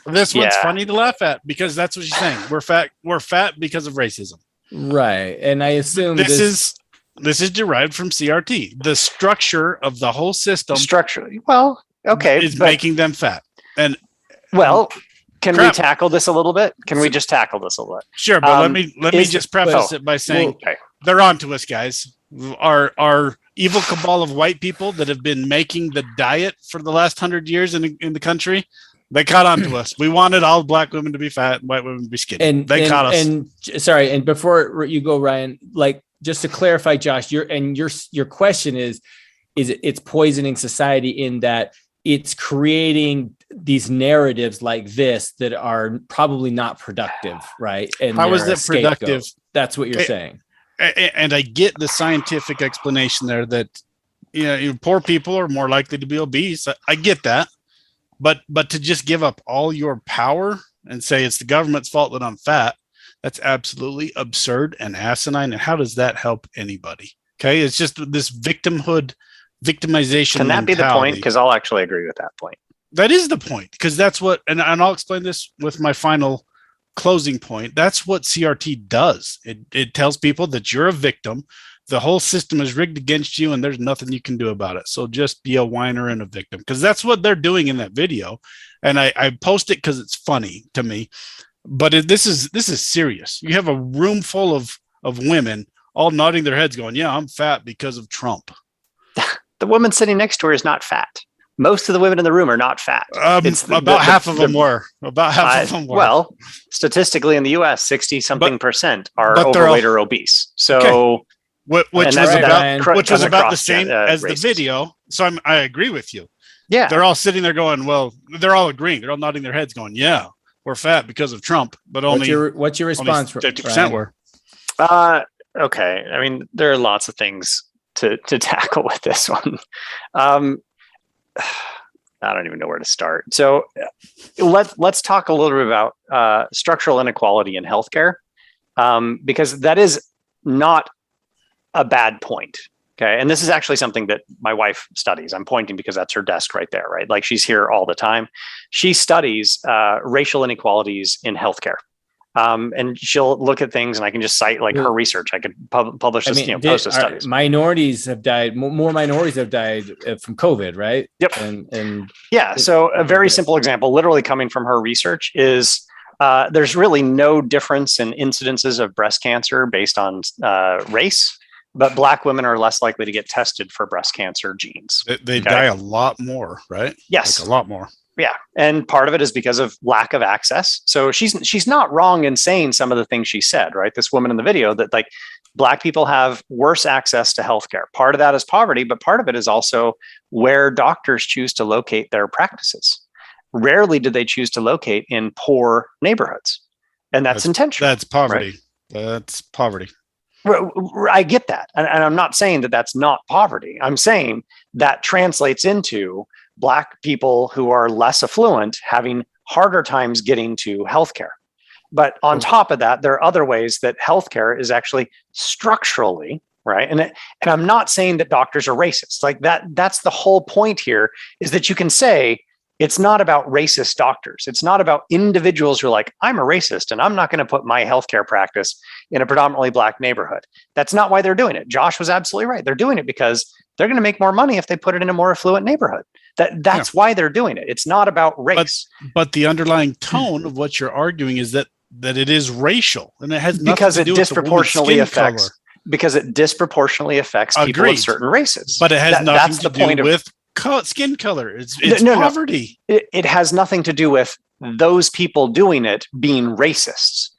this one's funny to laugh at because that's what she's saying. We're fat because of racism. Right. And I assume this is derived from CRT. The structure of the whole system is making them fat. And can we tackle this a little bit? Can we just tackle this a little bit? Sure, but let me just preface it by saying they're on to us, guys. Our evil cabal of white people that have been making the diet for the last 100 years in the country. They caught on to us. We wanted all black women to be fat and white women to be skinny. And they caught us. And before you go, Ryan, like just to clarify, Josh, your question is it's poisoning society in that it's creating these narratives like this that are probably not productive, right? And how is that productive? That's what you're saying. And I get the scientific explanation there that poor people are more likely to be obese. I get that. But to just give up all your power and say it's the government's fault that I'm fat, that's absolutely absurd and asinine. And how does that help anybody? Okay, it's just this victimization. Can that be the point? Because I'll actually agree with that point. That is the point, because that's what, and I'll explain this with my final closing point. That's what CRT does. It tells people that you're a victim. The whole system is rigged against you and there's nothing you can do about it. So just be a whiner and a victim, because that's what they're doing in that video. And I post it because it's funny to me, but this is serious. You have a room full of women all nodding their heads going, yeah, I'm fat because of Trump. The woman sitting next to her is not fat. Most of the women in the room are not fat. About half of them were. Well, statistically in the US, 60-something% are overweight or obese. So, which was about the same as the video. So I agree with you. Yeah, they're all sitting there going, well, they're all agreeing. They're all nodding their heads, going, yeah, we're fat because of Trump. But only what's your response? 50% were. Okay. I mean, there are lots of things to tackle with this one. I don't even know where to start. So let's talk a little bit about structural inequality in healthcare, because that is not a bad point. Okay. And this is actually something that my wife studies. I'm pointing because that's her desk right there, right? Like she's here all the time. She studies racial inequalities in healthcare. And she'll look at things, and I can just cite like her research. I could publish this, post of studies. Minorities have died. More minorities have died from COVID, right? Yep. And yeah. So a very simple example, literally coming from her research, is there's really no difference in incidences of breast cancer based on race, but Black women are less likely to get tested for breast cancer genes. They die a lot more, right? Yes, like a lot more. Yeah. And part of it is because of lack of access. So she's not wrong in saying some of the things she said, right? This woman in the video, that like Black people have worse access to healthcare. Part of that is poverty, but part of it is also where doctors choose to locate their practices. Rarely do they choose to locate in poor neighborhoods. And that's intentional. That's poverty. Right? That's poverty. I get that. And I'm not saying that that's not poverty. I'm saying that translates into Black people who are less affluent having harder times getting to healthcare. But on top of that, there are other ways that healthcare is actually structurally, right? And I'm not saying that doctors are racist. Like that's the whole point here, is that you can say it's not about racist doctors. It's not about individuals who are like, I'm a racist and I'm not going to put my healthcare practice in a predominantly Black neighborhood. That's not why they're doing it. Josh was absolutely right. They're doing it because they're going to make more money if they put it in a more affluent neighborhood. That's why they're doing it. It's not about race. But the underlying tone of what you're arguing is that it is racial, and it has nothing because to it do disproportionately with affects color. Because it disproportionately affects people of certain races. But it has nothing to do with skin color. It's poverty. No. It has nothing to do with those people doing it being racists.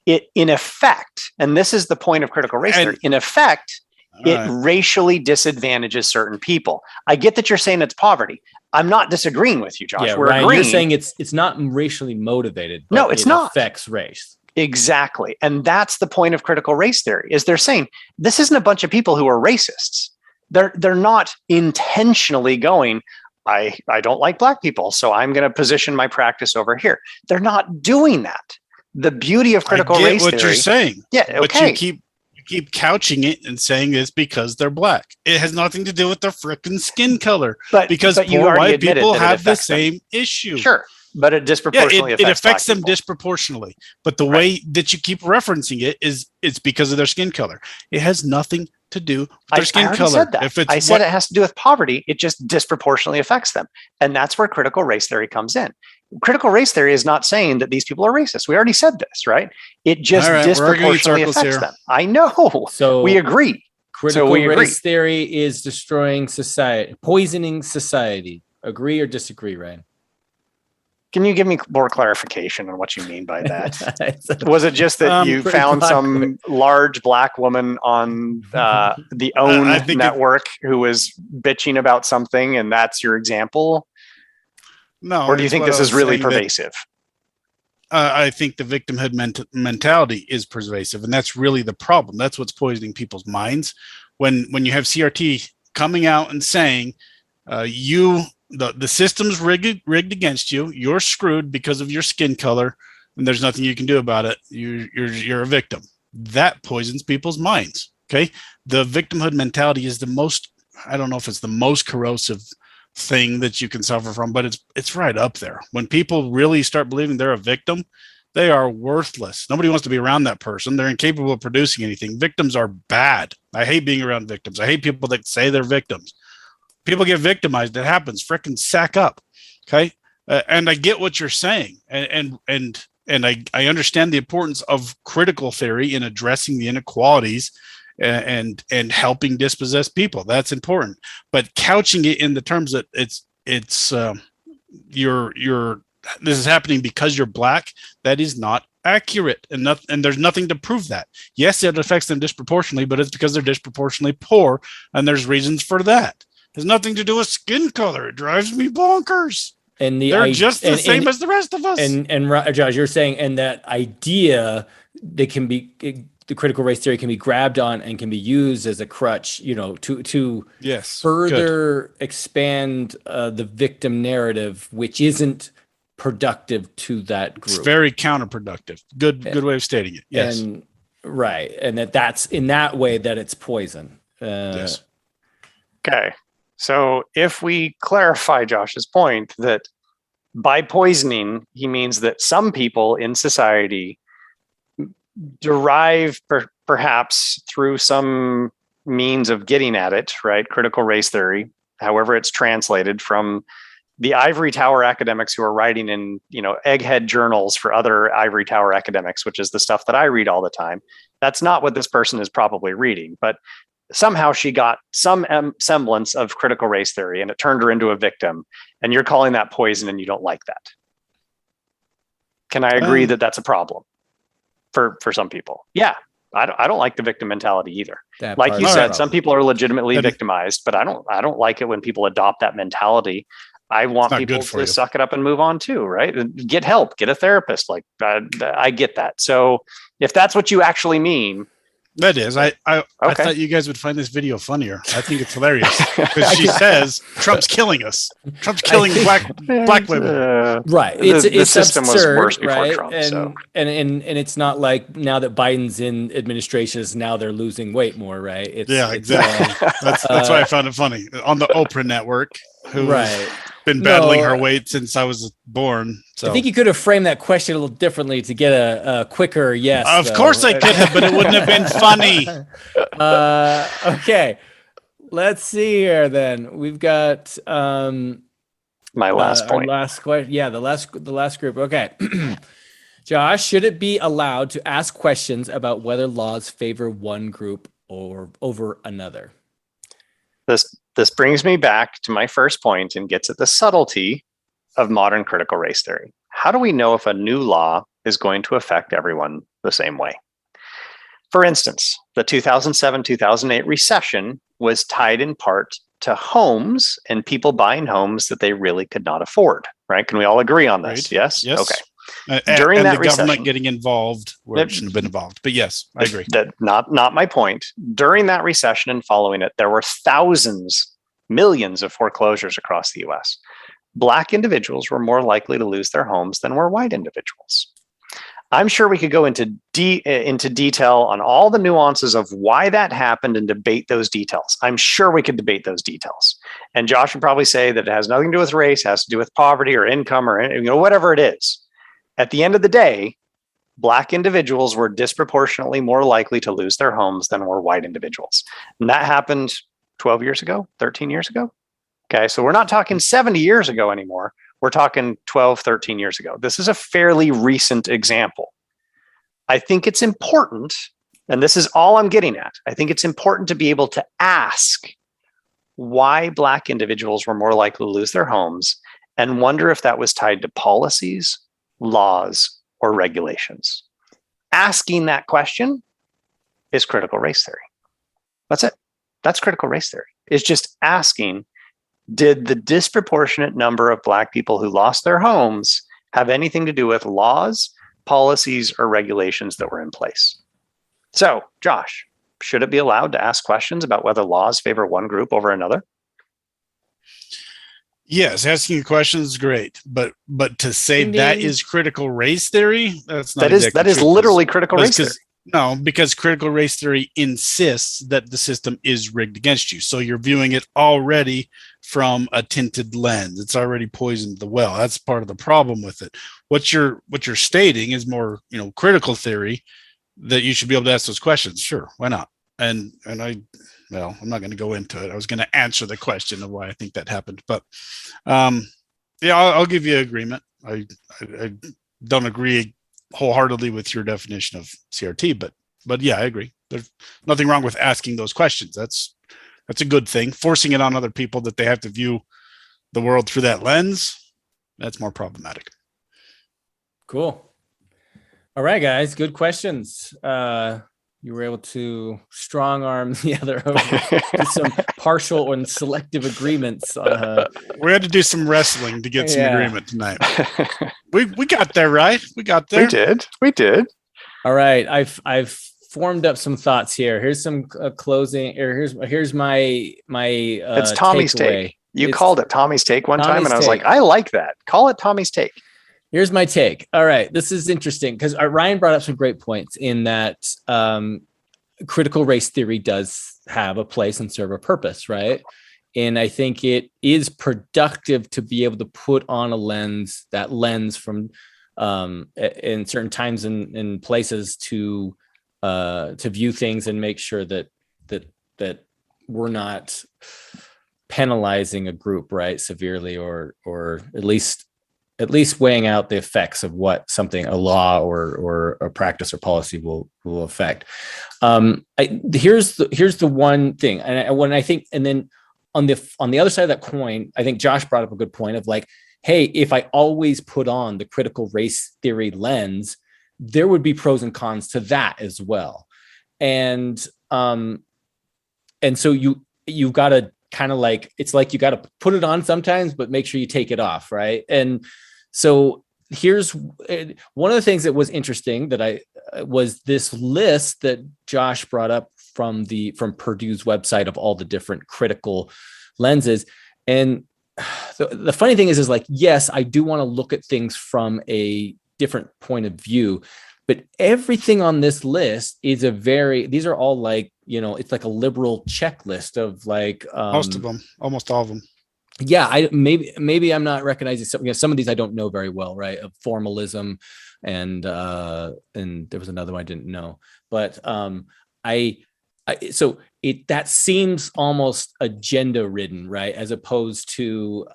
It, in effect, and this is the point of critical race theory, in effect, It racially disadvantages certain people. I get that you're saying it's poverty. I'm not disagreeing with you, Josh. Yeah, We're Ryan, agreeing. you're saying it's not racially motivated. But No, it's not. Affects race. Exactly. And that's the point of critical race theory, is they're saying this isn't a bunch of people who are racists. They're not intentionally going, I don't like black people, so I'm going to position my practice over here. They're not doing that. The beauty of critical race theory. What you're saying. Yeah, okay. But you keep couching it and saying it's because they're black. It has nothing to do with their frickin' skin color. Because poor white people have the same issue. Sure. But it disproportionately it affects them disproportionately. But the way that you keep referencing it is it's because of their skin color. It has nothing to do with their skin color. Said that. I said it has to do with poverty. It just disproportionately affects them. And that's where critical race theory comes in. Critical race theory is not saying that these people are racist. We already said this, right? It just disproportionately affects them. I know. So we agree. Critical race theory is destroying society, poisoning society. Agree or disagree, Ryan? Can you give me more clarification on what you mean by that? Was it just that you found some large black woman on the OWN network who was bitching about something, and that's your example? No. Or do you think this is really pervasive? I think the victimhood mentality is pervasive, and that's really the problem. That's what's poisoning people's minds. When you have CRT coming out and saying, the system's rigged against you, you're screwed because of your skin color, and there's nothing you can do about it. You're a victim. That poisons people's minds. Okay. The victimhood mentality is the most, I don't know if it's the most corrosive thing that you can suffer from, but it's right up there. When people really start believing they're a victim, they are worthless. Nobody wants to be around that person. They're incapable of producing anything. Victims are bad. I hate being around victims. I hate people that say they're victims. People get victimized. That happens. Frickin' sack up. Okay. And I get what you're saying. And I understand the importance of critical theory in addressing the inequalities and helping dispossessed people. That's important. But couching it in the terms that this is happening because you're black, that is not accurate. And there's nothing to prove that. Yes, it affects them disproportionately, but it's because they're disproportionately poor, and there's reasons for that. It has nothing to do with skin color. It drives me bonkers. And they're just the same as the rest of us. And Josh, you're saying, and that idea that can be the critical race theory can be grabbed on and can be used as a crutch, to further expand the victim narrative, which isn't productive to that group. It's very counterproductive. Good way of stating it. Yes. And that's in that way that it's poison. Yes. Okay. So if we clarify Josh's point that by poisoning, he means that some people in society derive perhaps through some means of getting at it, right? Critical race theory, however it's translated from the ivory tower academics who are writing in, egghead journals for other ivory tower academics, which is the stuff that I read all the time. That's not what this person is probably reading, but somehow she got some semblance of critical race theory and it turned her into a victim. And you're calling that poison and you don't like that. Can I agree that that's a problem for some people? Yeah. I don't like the victim mentality either. Like you said, some people are legitimately victimized, but I don't like it when people adopt that mentality. I want people to suck it up and move on too, right? Get help, get a therapist. Like I get that. So if that's what you actually mean, that is. I thought you guys would find this video funnier. I think it's hilarious because she says Trump's killing us. Trump's killing black women. Right. The system absurd, was worse before right? Trump. And it's not like now that Biden's in administration, now they're losing weight more, right? Exactly. That's why I found it funny on the Oprah network. Who's been battling her weight since I was born. So I think you could have framed that question a little differently to get a quicker yes. Of course I could have, but it wouldn't have been funny. Okay. Let's see here then. We've got my last point. Last question. Yeah, the last group. Okay. Josh, should it be allowed to ask questions about whether laws favor one group or over another? This brings me back to my first point and gets at the subtlety of modern critical race theory. How do we know if a new law is going to affect everyone the same way? For instance, the 2007-2008 recession was tied in part to homes and people buying homes that they really could not afford, right? Can we all agree on this? Right. Yes? Yes. Okay. During that the recession, government getting involved where it shouldn't have been involved. But yes, I agree. Not my point. During that recession and following it, there were millions of foreclosures across the US. Black individuals were more likely to lose their homes than were white individuals. I'm sure we could go into detail on all the nuances of why that happened and debate those details. I'm sure we could debate those details. And Josh would probably say that it has nothing to do with race, has to do with poverty or income or whatever it is. At the end of the day, Black individuals were disproportionately more likely to lose their homes than were white individuals. And that happened 12 years ago, 13 years ago. Okay, so we're not talking 70 years ago anymore. We're talking 12, 13 years ago. This is a fairly recent example. I think it's important, and this is all I'm getting at. I think it's important to be able to ask why Black individuals were more likely to lose their homes and wonder if that was tied to policies, laws, or regulations. Asking that question is critical race theory. That's it. That's critical race theory. It's just asking, did the disproportionate number of Black people who lost their homes have anything to do with laws, policies, or regulations that were in place? So, Josh, should it be allowed to ask questions about whether laws favor one group over another? Yes, asking questions is great, but to say that is critical race theory, that's not that is literally critical race theory. No, because critical race theory insists that the system is rigged against you. So you're viewing it already from a tinted lens. It's already poisoned the well. That's part of the problem with it. What you're stating is more, critical theory, that you should be able to ask those questions. Sure, why not? I'm not going to go into it. I was going to answer the question of why I think that happened, but I'll give you agreement. I don't agree wholeheartedly with your definition of CRT, but yeah, I agree. There's nothing wrong with asking those questions. That's a good thing. Forcing it on other people that they have to view the world through that lens, that's more problematic. Cool. All right, guys, good questions. You were able to strong arm the other over some partial and selective agreements. We had to do some wrestling to get some agreement tonight. We got there, right? We got there. We did. All right, I've formed up some thoughts here. Here's some closing. Or here's my it's Tommy's takeaway. Take. You called it Tommy's Take one time, and I was like, I like that. Call it Tommy's Take. Here's my take. All right, this is interesting because Ryan brought up some great points in that critical race theory does have a place and serve a purpose, right? And I think it is productive to be able to put on that lens from in certain times and places to view things and make sure that we're not penalizing a group, right, severely or at least weighing out the effects of what a law or a practice or policy will affect. Here's the one thing, and then on the other side of that coin, I think Josh brought up a good point of like, hey, if I always put on the critical race theory lens, there would be pros and cons to that as well, and so you've got to kind of like, it's like you got to put it on sometimes, but make sure you take it off, right? And so here's one of the things that was interesting that was this list that Josh brought up from Purdue's website of all the different critical lenses. And the funny thing is like, yes, I do want to look at things from a different point of view, but everything on this list is these are all like, it's like a liberal checklist of like, most of them, almost all of them. Yeah, maybe I'm not recognizing some of these I don't know very well, right? Of formalism, and there was another one I didn't know, but so that seems almost agenda ridden, right? As opposed to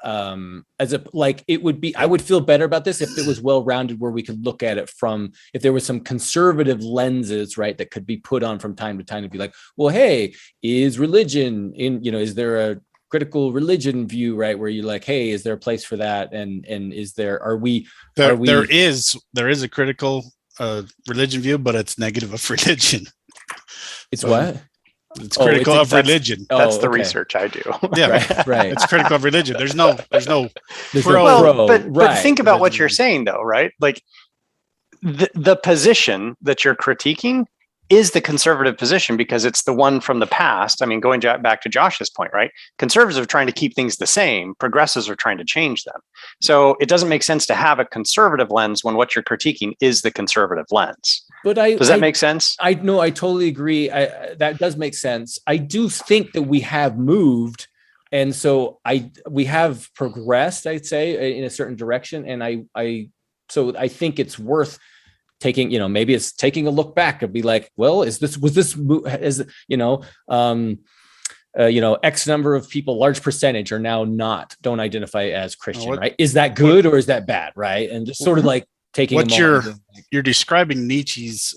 it would be. I would feel better about this if it was well rounded, where we could look at it from, if there was some conservative lenses, right, that could be put on from time to time to be like, well, hey, is religion is there a critical religion view, right, where you're like, hey, is there a place for that, and is there there is a critical religion view, but it's negative of religion. It's what? It's critical of religion. That's the research I do. Yeah, right. It's critical of religion. There's no pro. Well, but think about what you're saying, though, right? Like the position that you're critiquing is the conservative position because it's the one from the past. I mean, going back to Josh's point, right? Conservatives are trying to keep things the same. Progressives are trying to change them. So it doesn't make sense to have a conservative lens when what you're critiquing is the conservative lens. But does that make sense? I totally agree. That does make sense. I do think that we have moved, and so we have progressed, I'd say, in a certain direction. And I think it's worth taking, maybe it's taking a look back and be like, well, X number of people, large percentage are now don't identify as Christian, right? Is that good or is that bad, right? And just sort of like taking what you're describing Nietzsche's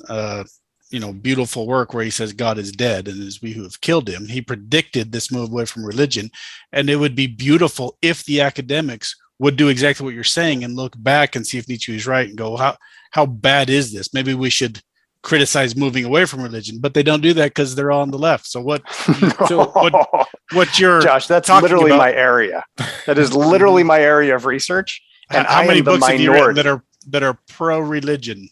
beautiful work where he says God is dead and it is we who have killed him. He predicted this move away from religion, and it would be beautiful if the academics would do exactly what you're saying and look back and see if Nietzsche is right and go, how bad is this? Maybe we should criticize moving away from religion, but they don't do that because they're all on the left. So what you're Josh, that's literally my area. That is literally my area of research. And how many books have you minority written that are pro-religion?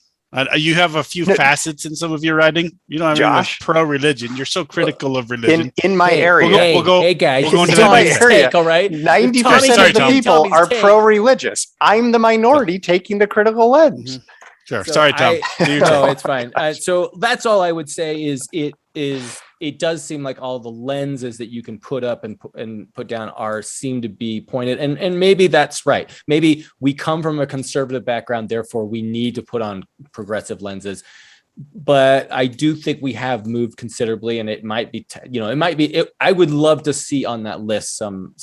You have a few facets in some of your writing. You know, Josh, pro-religion. You're so critical of religion. In my area, hey guys, in my area, all right. 90% of the people are pro-religious. I'm the minority taking the critical lens. Mm-hmm. Sure. Sorry, Tom. No, it's fine. So that's all I would say is it does seem like all the lenses that you can put up and put down seem to be pointed. And maybe that's right. Maybe we come from a conservative background, therefore we need to put on progressive lenses. But I do think we have moved considerably, and it might be, I would love to see on that list some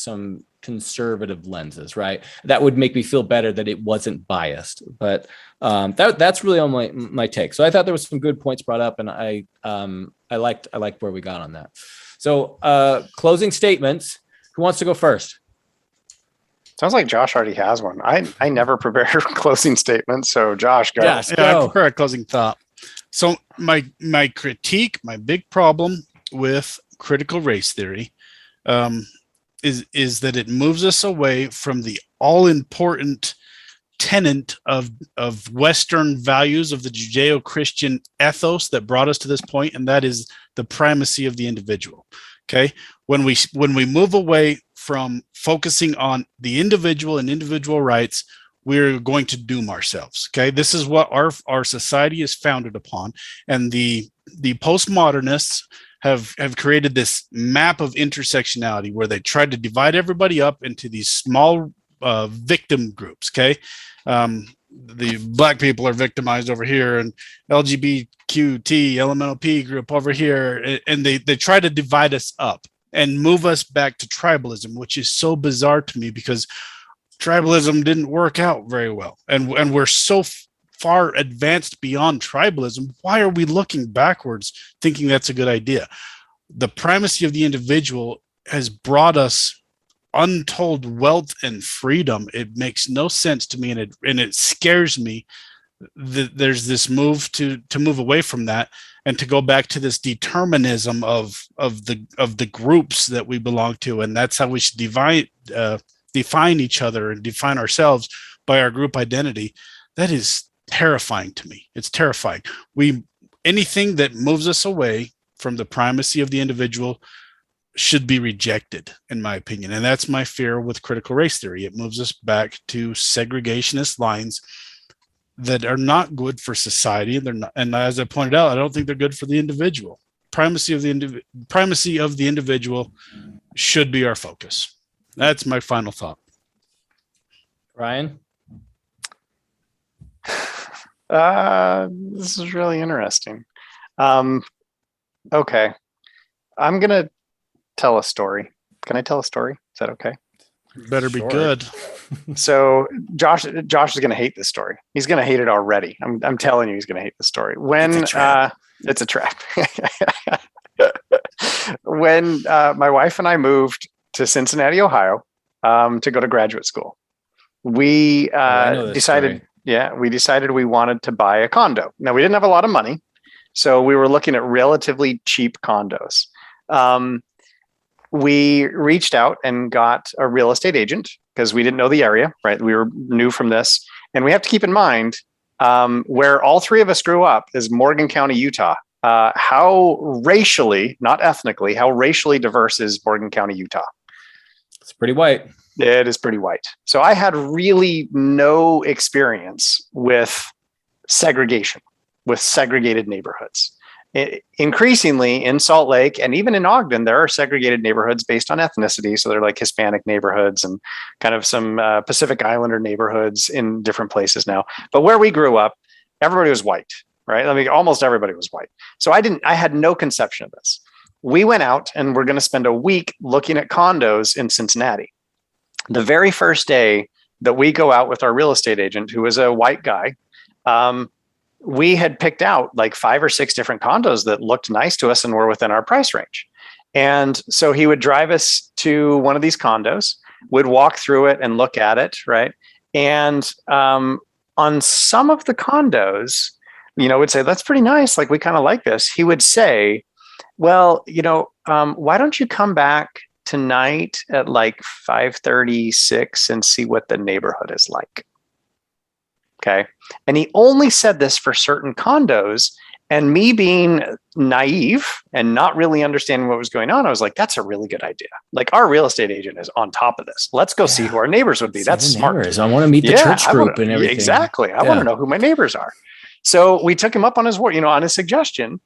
conservative lenses, right? That would make me feel better that it wasn't biased. But that's really on my take. So I thought there was some good points brought up, and I liked where we got on that. So closing statements. Who wants to go first? Sounds like Josh already has one. I never prepare closing statements. So Josh, go. Yes, I prepare a closing thought. So my critique, my big problem with critical race theory is that it moves us away from the all-important tenet of Western values of the Judeo-Christian ethos that brought us to this point, and that is the primacy of the individual. Okay, when we move away from focusing on the individual and individual rights, we're going to doom ourselves. Okay, this is what our society is founded upon, and the postmodernists have created this map of intersectionality where they tried to divide everybody up into these small victim groups. Okay, the black people are victimized over here, and LGBTQT, LMNOP group over here, and they try to divide us up and move us back to tribalism, which is so bizarre to me because tribalism didn't work out very well, and we're so far advanced beyond tribalism. Why are we looking backwards thinking that's a good idea? The primacy of the individual has brought us untold wealth and freedom. It makes no sense to me, and it scares me that there's this move to move away from that and to go back to this determinism of the groups that we belong to, and that's how we should define each other and define ourselves by our group identity. That is terrifying to me. It's terrifying. Anything that moves us away from the primacy of the individual should be rejected, in my opinion. And that's my fear with critical race theory. It moves us back to segregationist lines that are not good for society. They're not, and as I pointed out, I don't think they're good for the individual. Primacy of the individual should be our focus. That's my final thought. Ryan? This is really interesting. Okay. I'm going to tell a story. Can I tell a story? Is that okay? Better be good. So Josh is going to hate this story. He's going to hate it already. I'm telling you, he's going to hate the story. It's a trap. When my wife and I moved to Cincinnati, Ohio, to go to graduate school, we decided we wanted to buy a condo. Now, we didn't have a lot of money, So we were looking at relatively cheap condos. We reached out and got a real estate agent because we didn't know the area, right? We were new from this. And we have to keep in mind where all three of us grew up is Morgan County, Utah. How racially, not ethnically, how racially diverse is Morgan County, Utah? It's pretty white. It is pretty white. So I had really no experience with segregation, with segregated neighborhoods. Increasingly in Salt Lake and even in Ogden, there are segregated neighborhoods based on ethnicity. So they're like Hispanic neighborhoods and kind of some Pacific Islander neighborhoods in different places now. But where we grew up, everybody was white, right? I mean, almost everybody was white. So I had no conception of this. We went out and we're going to spend a week looking at condos in Cincinnati. The very first day that we go out with our real estate agent, who is a white guy, we had picked out like 5 or 6 different condos that looked nice to us and were within our price range. And so he would drive us to one of these condos, would walk through it and look at it, right? And on some of the condos, would say, that's pretty nice. Like, we kind of like this. He would say, well, why don't you come back tonight at like 5:36 and see what the neighborhood is like? Okay. And he only said this for certain condos. And me being naive and not really understanding what was going on, I was like, that's a really good idea. Like, our real estate agent is on top of this. Let's go see who our neighbors would be. That's smart. Neighbors. I want to meet the church group and everything. Exactly. I want to know who my neighbors are. So we took him up on his word, on his suggestion.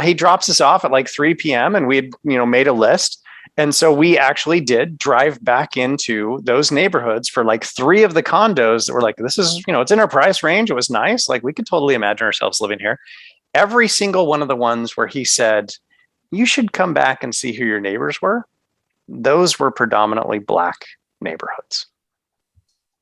He drops us off at like 3 p.m. and we had, made a list. And so we actually did drive back into those neighborhoods for like 3 of the condos that were like, this is, it's in our price range. It was nice. Like, we could totally imagine ourselves living here. Every single one of the ones where he said, you should come back and see who your neighbors were, those were predominantly Black neighborhoods.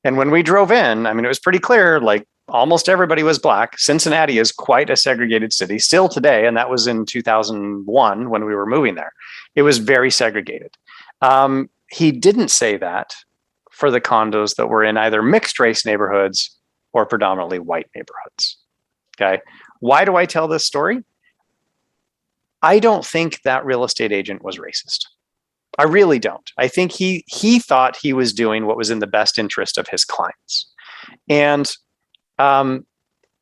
And when we drove in, I mean, it was pretty clear, like, almost everybody was Black. Cincinnati is quite a segregated city still today. And that was in 2001 when we were moving there. It was very segregated. He didn't say that for the condos that were in either mixed race neighborhoods or predominantly white neighborhoods. Okay. Why do I tell this story? I don't think that real estate agent was racist. I really don't. I think he thought he was doing what was in the best interest of his clients. And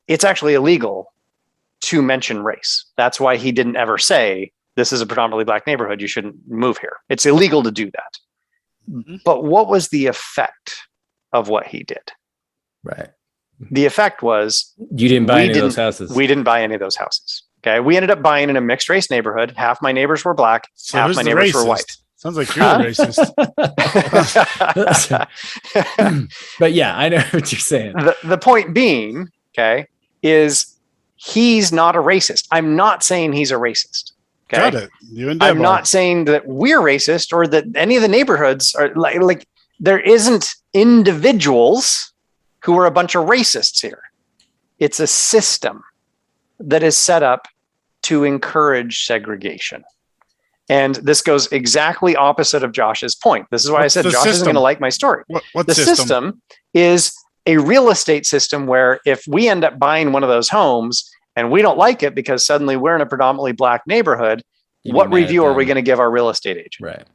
it's actually illegal to mention race. That's why he didn't ever say, this is a predominantly Black neighborhood, you shouldn't move here. It's illegal to do that. Mm-hmm. But what was the effect of what he did? Right. The effect was, you didn't buy any of those houses. We didn't buy any of those houses. Okay. We ended up buying in a mixed race neighborhood. Half my neighbors were Black, so half my neighbors were white. Sounds like you're the racist. But yeah, I know what you're saying. The point being, okay, is he's not a racist. I'm not saying he's a racist. Okay? Got it. You and Deb I'm not saying that we're racist or that any of the neighborhoods are like there isn't individuals who are a bunch of racists here. It's a system that is set up to encourage segregation. And this goes exactly opposite of Josh's point. This is why I said Josh isn't going to like my story. What the system is a real estate system where if we end up buying one of those homes and we don't like it because suddenly we're in a predominantly Black neighborhood, what review are we going to give our real estate agent?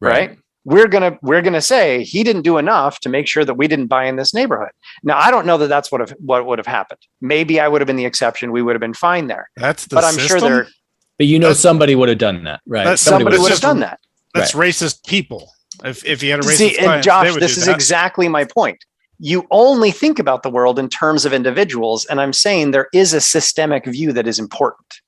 Right. We're gonna say he didn't do enough to make sure that we didn't buy in this neighborhood. Now, I don't know that that's what would have happened. Maybe I would have been the exception. We would have been fine there. That's the but I'm system? sure there. But somebody would have done that, right? Somebody would have done that. That's racist people. If you had a racist See, and client, Josh, this is exactly my point. You only think about the world in terms of individuals, and I'm saying there is a systemic view that is important.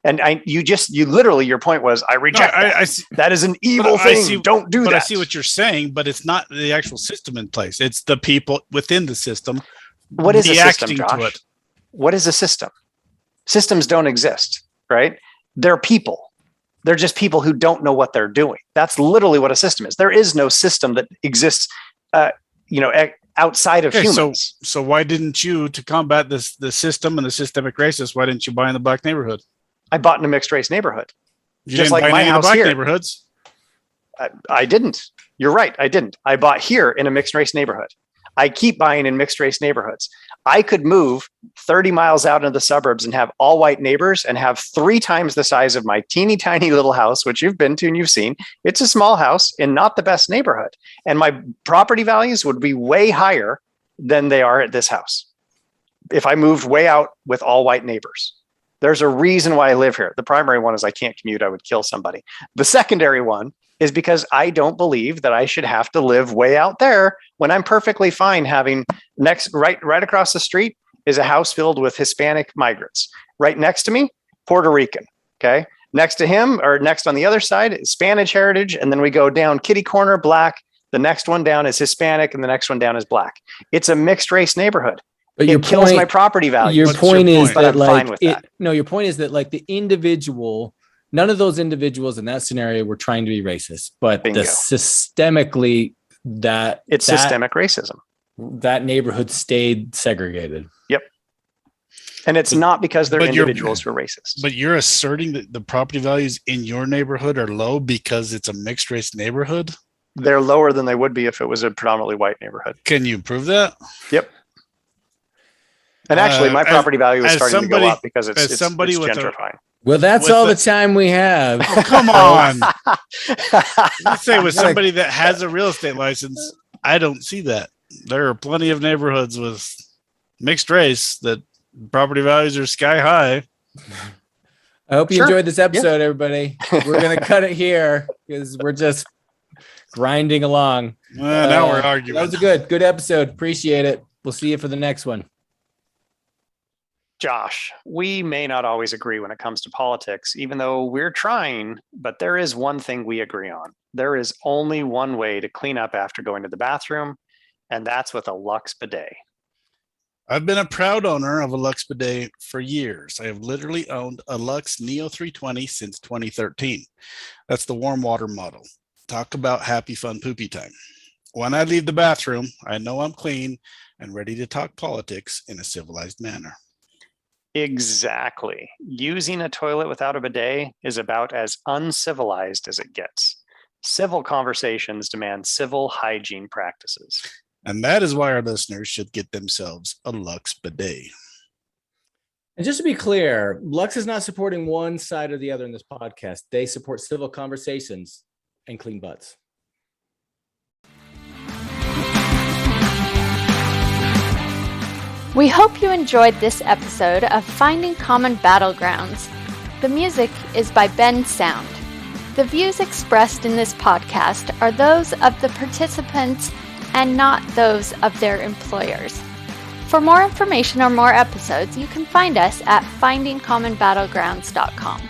And you literally, your point was, I reject that. That is an evil thing. Don't do that. But I see what you're saying, but it's not the actual system in place. It's the people within the system. What is a system, Josh? To it. What is a system? Systems don't exist, right? They're people. They're just people who don't know what they're doing. That's literally what a system is. There is no system that exists, outside of humans. So why didn't you, to combat the system and the systemic racism, why didn't you buy in the Black neighborhood? I bought in a mixed race neighborhood. You just didn't like buy my house Black here. Neighborhoods? I didn't. You're right. I didn't. I bought here in a mixed race neighborhood. I keep buying in mixed race neighborhoods. I could move 30 miles out into the suburbs and have all white neighbors and have 3 times the size of my teeny tiny little house, which you've been to and you've seen. It's a small house in not the best neighborhood. And my property values would be way higher than they are at this house if I moved way out with all white neighbors. There's a reason why I live here. The primary one is I can't commute. I would kill somebody. The secondary one is because I don't believe that I should have to live way out there when I'm perfectly fine having right across the street is a house filled with Hispanic migrants. Right next to me, Puerto Rican. Okay. Next to him, or next on the other side, is Spanish heritage. And then we go down kitty corner, black. The next one down is Hispanic, and the next one down is black. It's a mixed race neighborhood. But it kills my property value. Your point is that your point is that like the individual, none of those individuals in that scenario were trying to be racist, but systemic racism. That neighborhood stayed segregated. Yep. And it's not because they're individuals who are racist. But you're asserting that the property values in your neighborhood are low because it's a mixed race neighborhood? They're lower than they would be if it was a predominantly white neighborhood. Can you prove that? Yep. And actually, my property value is starting to go up because it's gentrifying. Well, that's all the time we have. Oh, come on. Let's say with somebody that has a real estate license, I don't see that. There are plenty of neighborhoods with mixed race that property values are sky high. I hope you enjoyed this episode, everybody. We're going to cut it here because we're just grinding along. Now we're arguing. That was a good episode. Appreciate it. We'll see you for the next one. Josh, we may not always agree when it comes to politics, even though we're trying, but there is one thing we agree on. There is only one way to clean up after going to the bathroom, and that's with a Lux bidet. I've been a proud owner of a Lux bidet for years. I have literally owned a Lux Neo 320 since 2013. That's the warm water model. Talk about happy, fun, poopy time. When I leave the bathroom, I know I'm clean and ready to talk politics in a civilized manner. Exactly. Using a toilet without a bidet is about as uncivilized as it gets. Civil conversations demand civil hygiene practices. And that is why our listeners should get themselves a Lux bidet. And just to be clear, Lux is not supporting one side or the other in this podcast. They support civil conversations and clean butts. We hope you enjoyed this episode of Finding Common Battlegrounds. The music is by Ben Sound. The views expressed in this podcast are those of the participants and not those of their employers. For more information or more episodes, you can find us at findingcommonbattlegrounds.com.